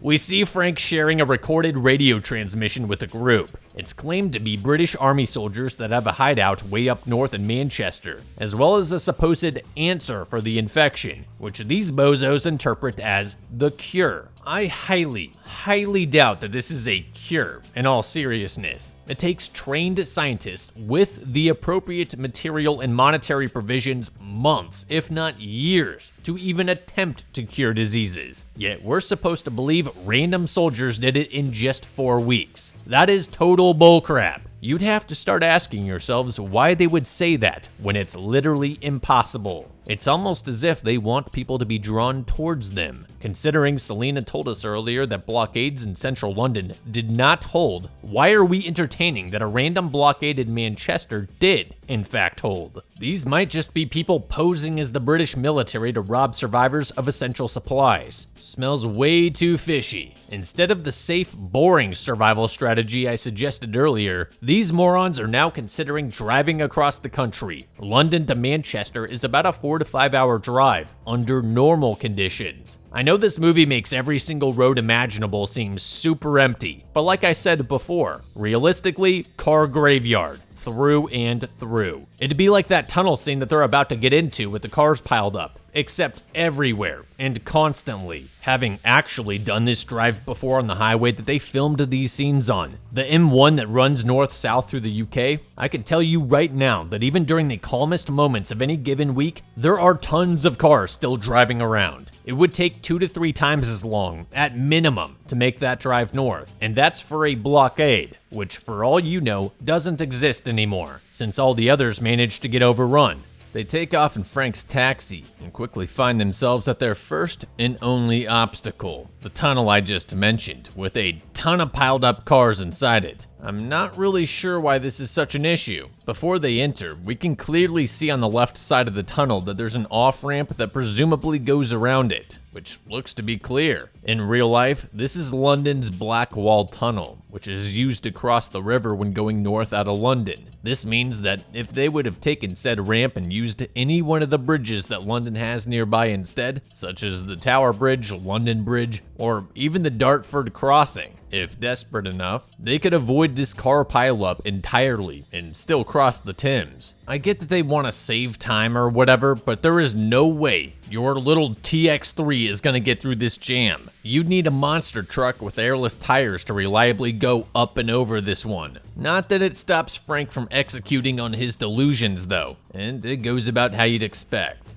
We see Frank sharing a recorded radio transmission with a group. It's claimed to be British Army soldiers that have a hideout way up north in Manchester, as well as a supposed answer for the infection, which these bozos interpret as the cure. I highly doubt that this is a cure, in all seriousness. It takes trained scientists with the appropriate material and monetary provisions months, if not years, to even attempt to cure diseases. Yet we're supposed to believe random soldiers did it in just 4 weeks. That is total bullcrap. You'd have to start asking yourselves why they would say that when it's literally impossible. It's almost as if they want people to be drawn towards them. Considering Selena told us earlier that blockades in central London did not hold, why are we entertaining that a random blockade in Manchester did, in fact, hold? These might just be people posing as the British military to rob survivors of essential supplies. Smells way too fishy. Instead of the safe, boring survival strategy I suggested earlier, these morons are now considering driving across the country. London to Manchester is about a 4 to 5 hour drive under normal conditions. I know this movie makes every single road imaginable seem super empty, but like I said before, realistically, car graveyard. Through and through. It'd be like that tunnel scene that they're about to get into with the cars piled up, except everywhere and constantly. Having actually done this drive before on the highway that they filmed these scenes on, the M1 that runs north-south through the UK, I can tell you right now that even during the calmest moments of any given week, there are tons of cars still driving around. It would take 2 to 3 times as long, at minimum, to make that drive north, and that's for a blockade, which for all you know, doesn't exist anymore, since all the others managed to get overrun. They take off in Frank's taxi and quickly find themselves at their first and only obstacle, the tunnel I just mentioned, with a ton of piled up cars inside it. I'm not really sure why this is such an issue. Before they enter, we can clearly see on the left side of the tunnel that there's an off-ramp that presumably goes around it, which looks to be clear. In real life, this is London's Blackwall Tunnel, which is used to cross the river when going north out of London. This means that if they would have taken said ramp and used any one of the bridges that London has nearby instead, such as the Tower Bridge, London Bridge, or even the Dartford Crossing, if desperate enough, they could avoid this car pileup entirely and still cross the Thames. I get that they want to save time or whatever, but there is no way your little TX3 is going to get through this jam. You'd need a monster truck with airless tires to reliably go up and over this one. Not that it stops Frank from executing on his delusions though, and it goes about how you'd expect.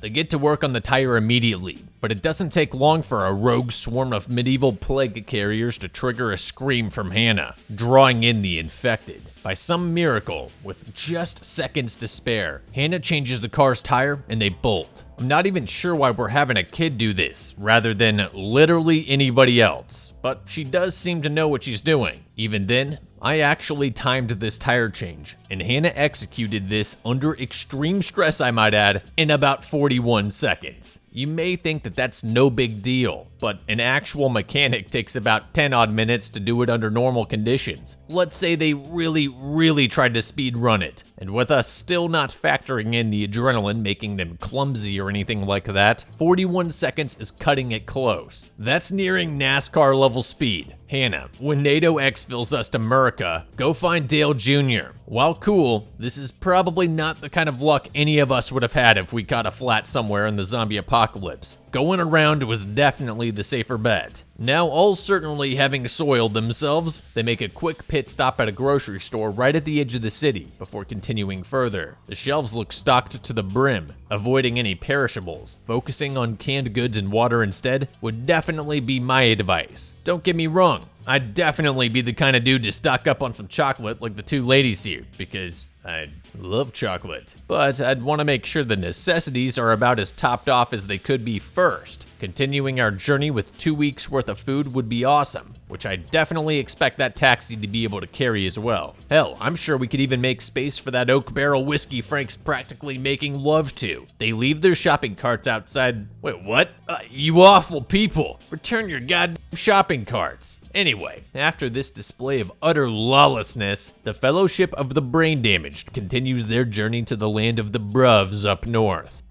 They get to work on the tire immediately, but it doesn't take long for a rogue swarm of medieval plague carriers to trigger a scream from Hannah, drawing in the infected. By some miracle, with just seconds to spare, Hannah changes the car's tire and they bolt. I'm not even sure why we're having a kid do this, rather than literally anybody else, but she does seem to know what she's doing. Even then, I actually timed this tire change, and Hannah executed this under extreme stress, I might add, in about 41 seconds. You may think that that's no big deal, but an actual mechanic takes about 10 odd minutes to do it under normal conditions. Let's say they really tried to speed run it, and with us still not factoring in the adrenaline making them clumsy or anything like that, 41 seconds is cutting it close. That's nearing NASCAR level speed. Hannah, when NATO exfils us to America, go find Dale Jr. While cool, this is probably not the kind of luck any of us would have had if we caught a flat somewhere in the zombie apocalypse. Going around was definitely the safer bet. Now, all certainly having soiled themselves, they make a quick pit stop at a grocery store right at the edge of the city before continuing further. The shelves look stocked to the brim, avoiding any perishables. Focusing on canned goods and water instead would definitely be my advice. Don't get me wrong, I'd definitely be the kind of dude to stock up on some chocolate like the two ladies here, because I love chocolate. But I'd want to make sure the necessities are about as topped off as they could be first. Continuing our journey with 2 weeks worth of food would be awesome, which I definitely expect that taxi to be able to carry as well. Hell, I'm sure we could even make space for that oak barrel whiskey Frank's practically making love to. They leave their shopping carts outside. Wait, what? You awful people. Return your goddamn shopping carts. Anyway, after this display of utter lawlessness, the Fellowship of the Brain Damaged continues their journey to the land of the Bruvs up north.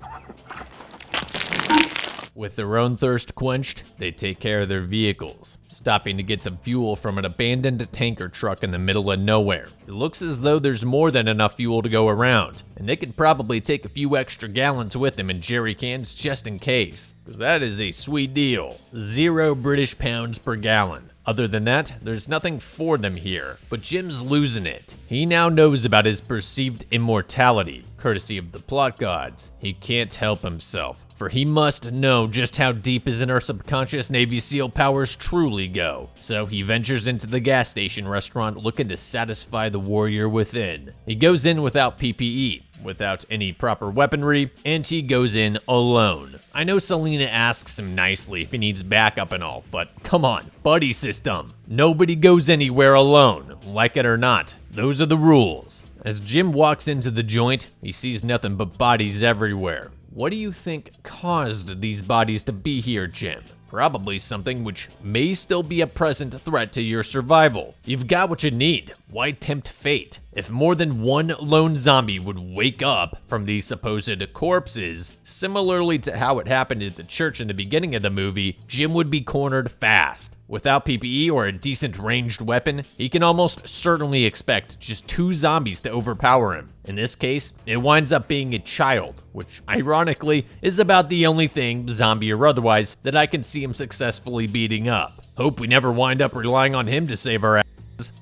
With their own thirst quenched, they take care of their vehicles, stopping to get some fuel from an abandoned tanker truck in the middle of nowhere. It looks as though there's more than enough fuel to go around, and they could probably take a few extra gallons with them in jerry cans just in case, because that is a sweet deal. 0 British pounds per gallon. Other than that, there's nothing for them here, but Jim's losing it. He now knows about his perceived immortality, courtesy of the plot gods. He can't help himself, for he must know just how deep his inner subconscious Navy SEAL powers truly go. So he ventures into the gas station restaurant looking to satisfy the warrior within. He goes in without PPE, without any proper weaponry, and he goes in alone. I know Selena asks him nicely if he needs backup and all, but come on, buddy system. Nobody goes anywhere alone, like it or not. Those are the rules. As Jim walks into the joint, he sees nothing but bodies everywhere. What do you think caused these bodies to be here, Jim? Probably something which may still be a present threat to your survival. You've got what you need. Why tempt fate? If more than one lone zombie would wake up from these supposed corpses, similarly to how it happened at the church in the beginning of the movie, Jim would be cornered fast. Without PPE or a decent ranged weapon, he can almost certainly expect just 2 zombies to overpower him. In this case, it winds up being a child, which ironically is about the only thing, zombie or otherwise, that I can see him successfully beating up. Hope we never wind up relying on him to save our asses.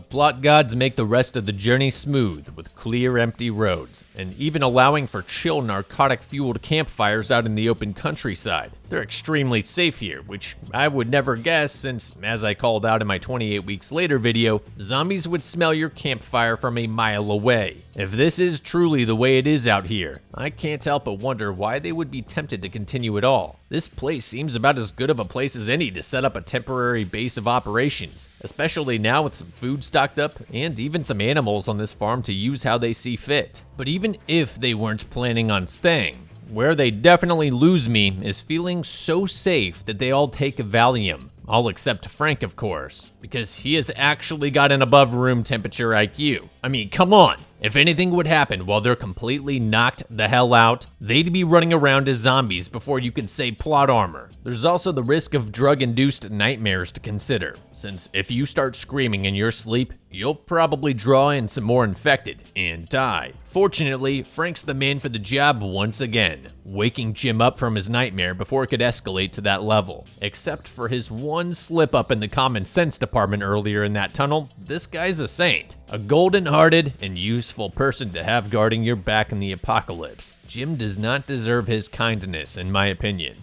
Plot gods make the rest of the journey smooth with clear, empty roads, and even allowing for chill, narcotic-fueled campfires out in the open countryside. They're extremely safe here, which I would never guess since, as I called out in my 28 Weeks Later video, zombies would smell your campfire from a mile away. If this is truly the way it is out here, I can't help but wonder why they would be tempted to continue at all. This place seems about as good of a place as any to set up a temporary base of operations, especially now with some food stocked up and even some animals on this farm to use how they see fit. But even if they weren't planning on staying, where they definitely lose me is feeling so safe that they all take Valium. All except Frank, of course, because he has actually got an above room temperature IQ. I mean, come on. If anything would happen while they're completely knocked the hell out, they'd be running around as zombies before you could say plot armor. There's also the risk of drug-induced nightmares to consider, since if you start screaming in your sleep, you'll probably draw in some more infected and die. Fortunately, Frank's the man for the job once again, waking Jim up from his nightmare before it could escalate to that level. Except for his one slip up in the common sense department earlier in that tunnel, this guy's a saint. A golden-hearted and useful person to have guarding your back in the apocalypse. Jim does not deserve his kindness, in my opinion.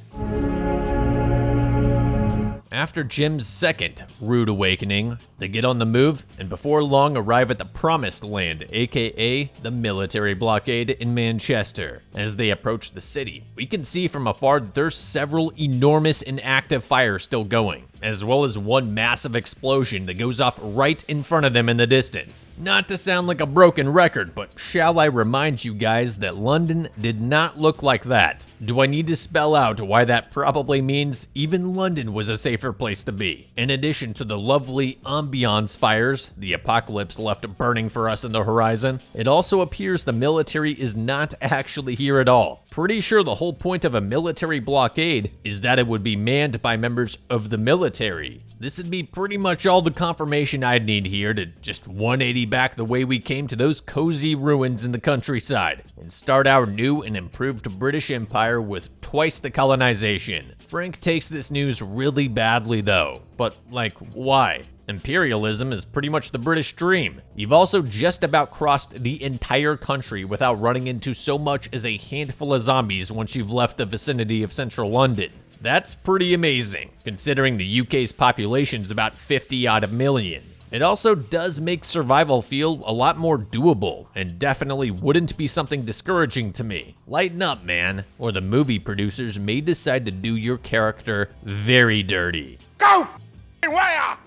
After Jim's second rude awakening, they get on the move and before long arrive at the Promised Land, aka the military blockade in Manchester. As they approach the city, we can see from afar that there's several enormous and active fires still going, as well as one massive explosion that goes off right in front of them in the distance. Not to sound like a broken record, but shall I remind you guys that London did not look like that? Do I need to spell out why that probably means even London was a safer place to be? In addition to the lovely ambiance fires the apocalypse left burning for us in the horizon, it also appears the military is not actually here at all. Pretty sure the whole point of a military blockade is that it would be manned by members of the military. This would be pretty much all the confirmation I'd need here to just 180 back the way we came to those cozy ruins in the countryside and start our new and improved British Empire with twice the colonization. Frank takes this news really badly though, but like, why? Imperialism is pretty much the British dream. You've also just about crossed the entire country without running into so much as a handful of zombies once you've left the vicinity of central London. That's pretty amazing, considering the UK's population is about 50-odd million. It also does make survival feel a lot more doable, and definitely wouldn't be something discouraging to me. Lighten up, man, or the movie producers may decide to do your character very dirty. Go f***ing way up!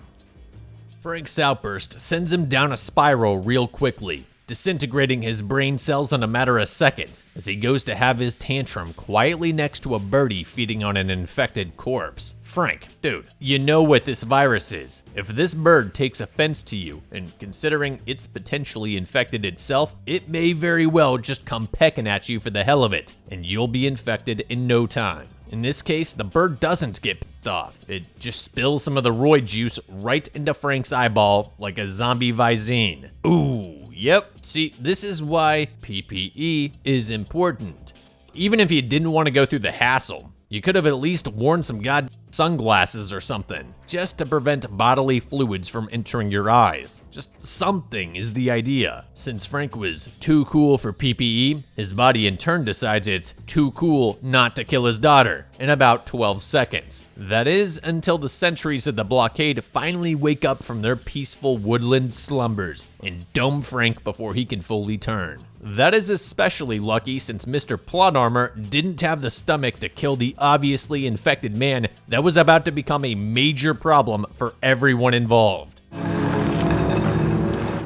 Frank's outburst sends him down a spiral real quickly. disintegrating his brain cells in a matter of seconds as he goes to have his tantrum quietly next to a birdie feeding on an infected corpse. Frank, dude, you know what this virus is. If this bird takes offense to you, and considering it's potentially infected itself, it may very well just come pecking at you for the hell of it, and you'll be infected in no time. In this case, the bird doesn't get picked off. It just spills some of the Roy juice right into Frank's eyeball like a zombie Visine. Ooh, yep. See, this is why PPE is important. Even if you didn't want to go through the hassle, you could have at least worn some sunglasses or something, just to prevent bodily fluids from entering your eyes. Just something is the idea. Since Frank was too cool for PPE, his body in turn decides it's too cool not to kill his daughter in about 12 seconds. That is, until the sentries of the blockade finally wake up from their peaceful woodland slumbers and dome Frank before he can fully turn. That is especially lucky since Mr. Plot Armor didn't have the stomach to kill the obviously infected man that was about to become a major problem for everyone involved.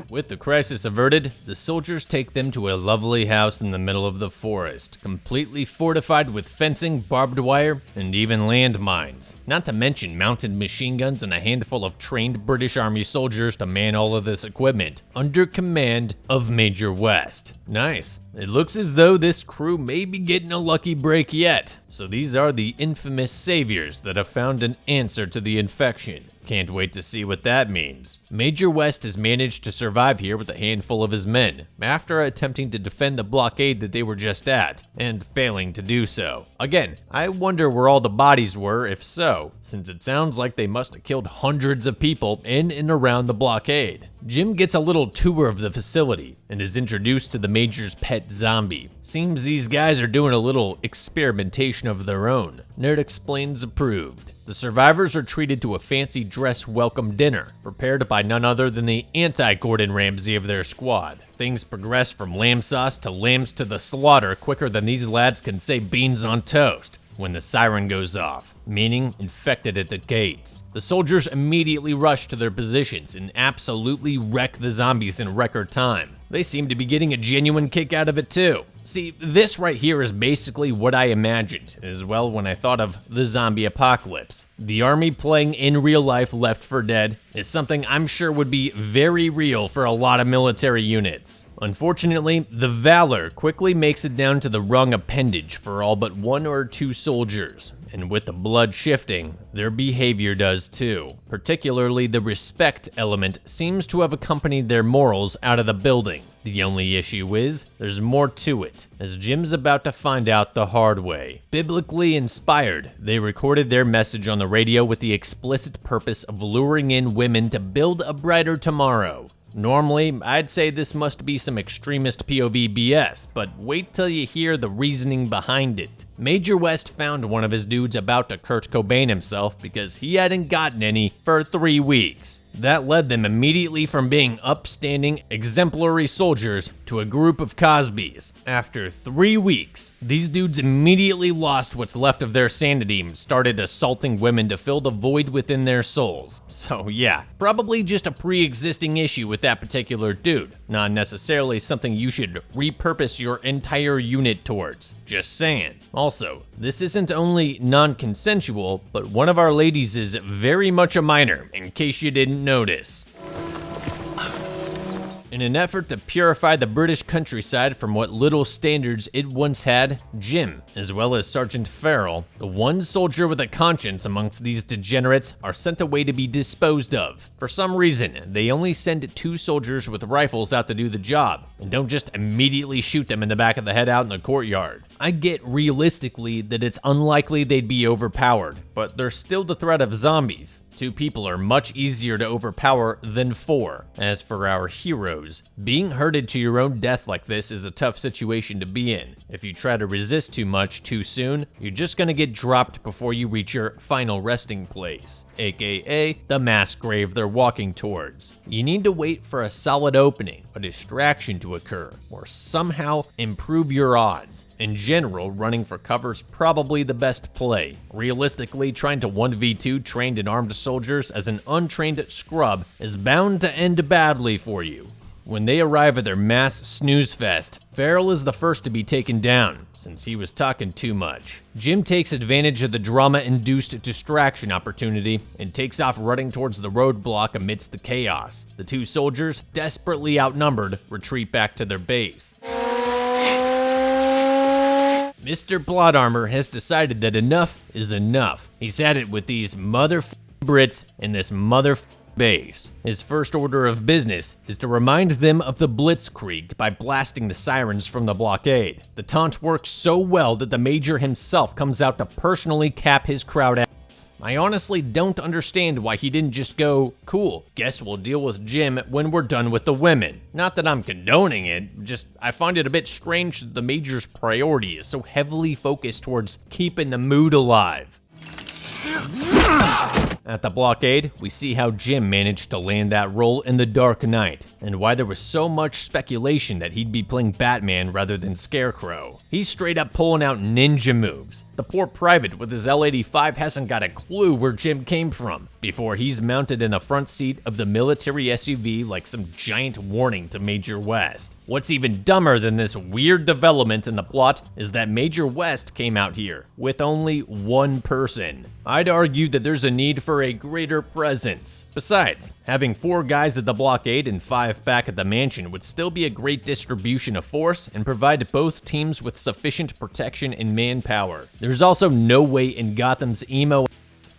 With the crisis averted, the soldiers take them to a lovely house in the middle of the forest, completely fortified with fencing, barbed wire, and even landmines. Not to mention mounted machine guns and a handful of trained British Army soldiers to man all of this equipment, under command of Major West. Nice. It looks as though this crew may be getting a lucky break yet. So these are the infamous saviors that have found an answer to the infection. Can't wait to see what that means. Major West has managed to survive here with a handful of his men, after attempting to defend the blockade that they were just at, and failing to do so. Again, I wonder where all the bodies were if so, since it sounds like they must have killed hundreds of people in and around the blockade. Jim gets a little tour of the facility and is introduced to the Major's pet zombie. Seems these guys are doing a little experimentation of their own. Nerd Explains approved. The survivors are treated to a fancy dress welcome dinner, prepared by none other than the anti-Gordon Ramsay of their squad. Things progress from lamb sauce to lambs to the slaughter quicker than these lads can say beans on toast when the siren goes off, meaning infected at the gates. The soldiers immediately rush to their positions and absolutely wreck the zombies in record time. They seem to be getting a genuine kick out of it too. See, this right here is basically what I imagined as well when I thought of the zombie apocalypse. The army playing in real life Left 4 Dead is something I'm sure would be very real for a lot of military units. Unfortunately, the Valor quickly makes it down to the rung appendage for all but 1 or 2 soldiers, and with the blood shifting, their behavior does too. Particularly the respect element seems to have accompanied their morals out of the building. The only issue is, there's more to it, as Jim's about to find out the hard way. Biblically inspired, they recorded their message on the radio with the explicit purpose of luring in women to build a brighter tomorrow. Normally, I'd say this must be some extremist POV BS, but wait till you hear the reasoning behind it. Major West found one of his dudes about to Kurt Cobain himself because he hadn't gotten any for 3 weeks. That led them immediately from being upstanding, exemplary soldiers to a group of Cosbys. After 3 weeks, these dudes immediately lost what's left of their sanity and started assaulting women to fill the void within their souls. So yeah, probably just a pre-existing issue with that particular dude, not necessarily something you should repurpose your entire unit towards. Just saying. Also, this isn't only non-consensual, but one of our ladies is very much a minor, in case you didn't notice. In an effort to purify the British countryside from what little standards it once had, Jim, as well as Sergeant Farrell, the one soldier with a conscience amongst these degenerates, are sent away to be disposed of. For some reason, they only send 2 soldiers with rifles out to do the job, and don't just immediately shoot them in the back of the head out in the courtyard. I get realistically that it's unlikely they'd be overpowered, but there's still the threat of zombies. 2 people are much easier to overpower than 4. As for our heroes, being herded to your own death like this is a tough situation to be in. If you try to resist too much too soon, you're just gonna get dropped before you reach your final resting place, aka the mass grave they're walking towards. You need to wait for a solid opening, a distraction to occur, or somehow improve your odds. In general, running for cover's probably the best play. Realistically, trying to 1v2 trained and armed soldiers as an untrained scrub is bound to end badly for you. When they arrive at their mass snooze fest, Farrell is the first to be taken down, since he was talking too much. Jim takes advantage of the drama-induced distraction opportunity and takes off running towards the roadblock amidst the chaos. The two soldiers, desperately outnumbered, retreat back to their base. Mr. Plot Armor has decided that enough is enough. He's had it with these Brits in this base. His first order of business is to remind them of the Blitzkrieg by blasting the sirens from the blockade. The taunt works so well that the Major himself comes out to personally cap his crowd out. I honestly don't understand why he didn't just go, cool, guess we'll deal with Jim when we're done with the women. Not that I'm condoning it, just I find it a bit strange that the Major's priority is so heavily focused towards keeping the mood alive. At the blockade, we see how Jim managed to land that role in The Dark Knight, and why there was so much speculation that he'd be playing Batman rather than Scarecrow. He's straight up pulling out ninja moves. The poor private with his L-85 hasn't got a clue where Jim came from, before he's mounted in the front seat of the military SUV like some giant warning to Major West. What's even dumber than this weird development in the plot is that Major West came out here with only one person. I'd argue that there's a need for a greater presence. Besides, having 4 guys at the blockade and 5 back at the mansion would still be a great distribution of force and provide both teams with sufficient protection and manpower. There's also no way in Gotham's emo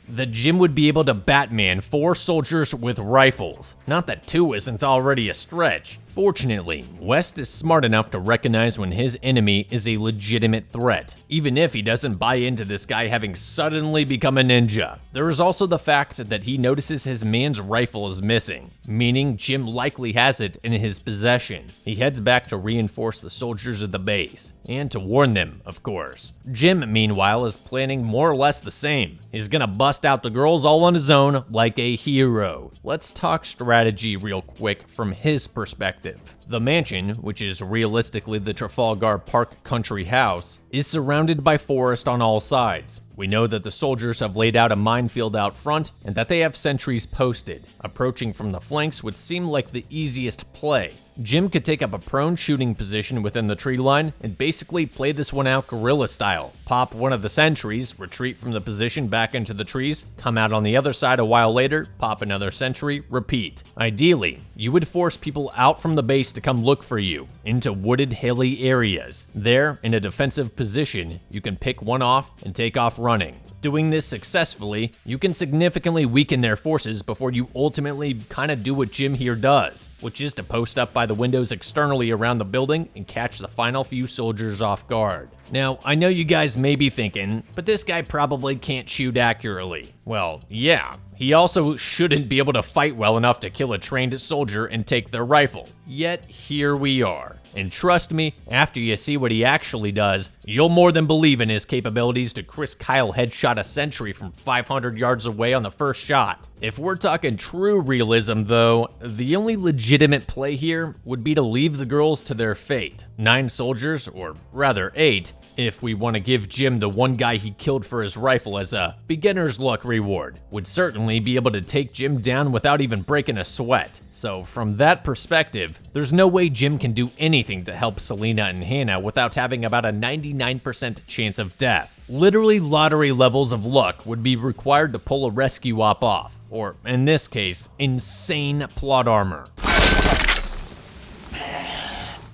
that Jim would be able to Batman 4 soldiers with rifles. Not that 2 isn't already a stretch. Fortunately, West is smart enough to recognize when his enemy is a legitimate threat, even if he doesn't buy into this guy having suddenly become a ninja. There is also the fact that he notices his man's rifle is missing, meaning Jim likely has it in his possession. He heads back to reinforce the soldiers of the base, and to warn them, of course. Jim, meanwhile, is planning more or less the same. He's gonna bust out the girls all on his own like a hero. Let's talk strategy real quick from his perspective. The mansion, which is realistically the Trafalgar Park country house, is surrounded by forest on all sides. We know that the soldiers have laid out a minefield out front and that they have sentries posted. Approaching from the flanks would seem like the easiest play. Jim could take up a prone shooting position within the tree line and basically play this one out guerrilla style. Pop one of the sentries, retreat from the position back into the trees, come out on the other side a while later, pop another sentry, repeat. Ideally, you would force people out from the base to come look for you, into wooded, hilly areas. There, in a defensive position, you can pick one off and take off running. Doing this successfully, you can significantly weaken their forces before you ultimately kind of do what Jim here does, which is to post up by the windows externally around the building and catch the final few soldiers off guard. Now, I know you guys may be thinking, but this guy probably can't shoot accurately. Well, yeah. He also shouldn't be able to fight well enough to kill a trained soldier and take their rifle. Yet, here we are. And trust me, after you see what he actually does, you'll more than believe in his capabilities to Chris Kyle headshot a sentry from 500 yards away on the first shot. If we're talking true realism though, the only legitimate play here would be to leave the girls to their fate. 9 soldiers, or rather 8, if we want to give Jim the one guy he killed for his rifle as a beginner's luck reward, would certainly be able to take Jim down without even breaking a sweat. So from that perspective, there's no way Jim can do anything to help Selina and Hannah without having about a 99% chance of death. Literally lottery levels of luck would be required to pull a rescue op off, or in this case, insane plot armor.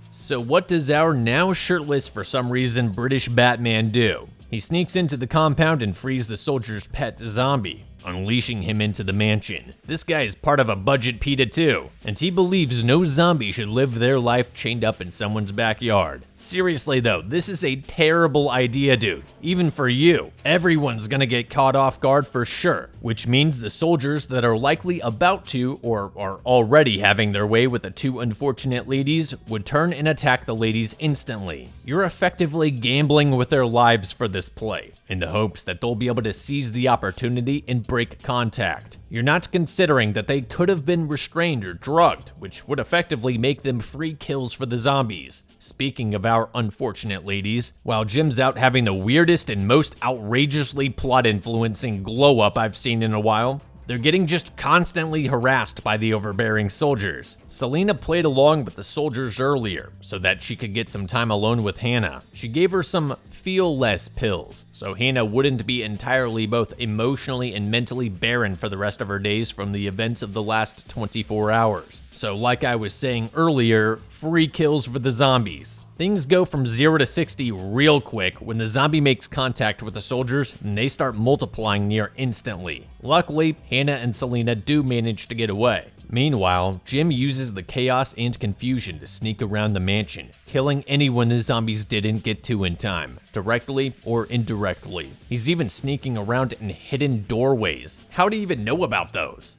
So what does our now shirtless for some reason British Batman do? He sneaks into the compound and frees the soldier's pet zombie, unleashing him into the mansion. This guy is part of a budget PETA too, and he believes no zombie should live their life chained up in someone's backyard. Seriously though, this is a terrible idea, dude. Even for you. Everyone's gonna get caught off guard for sure, which means the soldiers that are likely about to, or are already having their way with the 2 unfortunate ladies, would turn and attack the ladies instantly. You're effectively gambling with their lives for this play, in the hopes that they'll be able to seize the opportunity and break contact. You're not considering that they could have been restrained or drugged, which would effectively make them free kills for the zombies. Speaking of our unfortunate ladies, while Jim's out having the weirdest and most outrageously plot-influencing glow-up I've seen in a while, They're getting just constantly harassed by the overbearing soldiers. Selena played along with the soldiers earlier so that she could get some time alone with Hannah. She gave her some feel less pills, so Hannah wouldn't be entirely both emotionally and mentally barren for the rest of her days from the events of the last 24 hours. So like I was saying earlier, free kills for the zombies. Things go from 0 to 60 real quick when the zombie makes contact with the soldiers and they start multiplying near instantly. Luckily, Hannah and Selena do manage to get away. Meanwhile, Jim uses the chaos and confusion to sneak around the mansion, killing anyone the zombies didn't get to in time, directly or indirectly. He's even sneaking around in hidden doorways. How do you even know about those?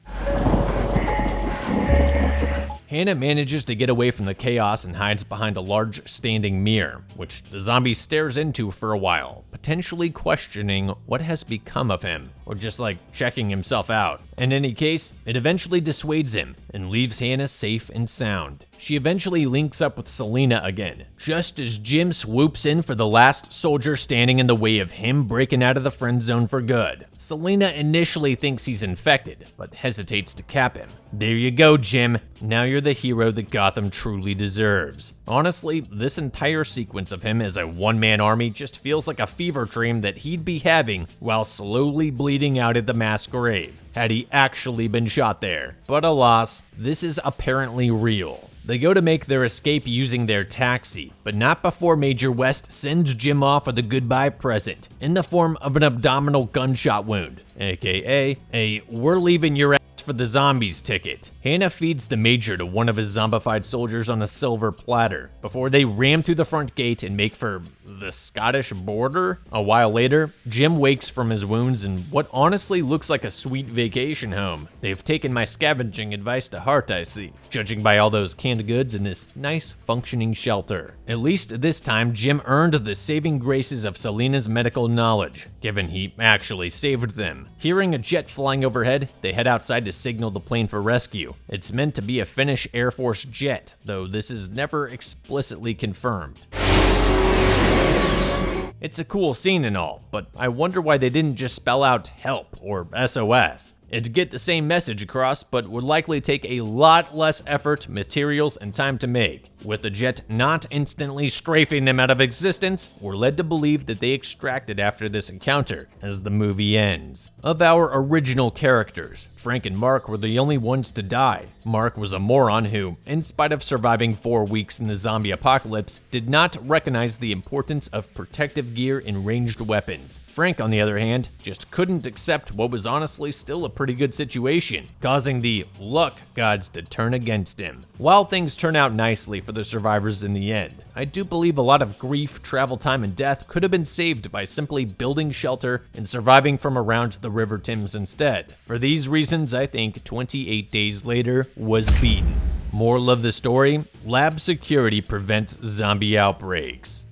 Hannah manages to get away from the chaos and hides behind a large standing mirror, which the zombie stares into for a while, potentially questioning what has become of him, or just like checking himself out. In any case, it eventually dissuades him and leaves Hannah safe and sound. She eventually links up with Selena again, just as Jim swoops in for the last soldier standing in the way of him breaking out of the friend zone for good. Selena initially thinks he's infected, but hesitates to cap him. There you go, Jim. Now you're the hero that Gotham truly deserves. Honestly, this entire sequence of him as a one-man army just feels like a fever dream that he'd be having while slowly bleeding out at the mass grave, had he actually been shot there. But alas, this is apparently real. They go to make their escape using their taxi, but not before Major West sends Jim off with a goodbye present in the form of an abdominal gunshot wound, aka a "we're leaving your ass for the zombies" ticket. Hannah feeds the Major to one of his zombified soldiers on a silver platter before they ram through the front gate and make for the Scottish border. A while later, Jim wakes from his wounds in what honestly looks like a sweet vacation home. They've taken my scavenging advice to heart, I see, judging by all those canned goods in this nice functioning shelter. At least this time, Jim earned the saving graces of Selena's medical knowledge, given he actually saved them. Hearing a jet flying overhead, they head outside to signal the plane for rescue. It's meant to be a Finnish Air Force jet, though this is never explicitly confirmed. It's a cool scene and all, but I wonder why they didn't just spell out help or SOS. It'd get the same message across, but would likely take a lot less effort, materials, and time to make. With the jet not instantly strafing them out of existence, we're led to believe that they extracted after this encounter, as the movie ends. Of our original characters, Frank and Mark were the only ones to die. Mark was a moron who, in spite of surviving 4 weeks in the zombie apocalypse, did not recognize the importance of protective gear and ranged weapons. Frank, on the other hand, just couldn't accept what was honestly still a pretty good situation, causing the luck gods to turn against him. While things turn out nicely for the survivors in the end, I do believe a lot of grief, travel time, and death could have been saved by simply building shelter and surviving from around the River Thames instead. For these reasons, I think 28 Days Later was beaten. Moral of the story: lab security prevents zombie outbreaks.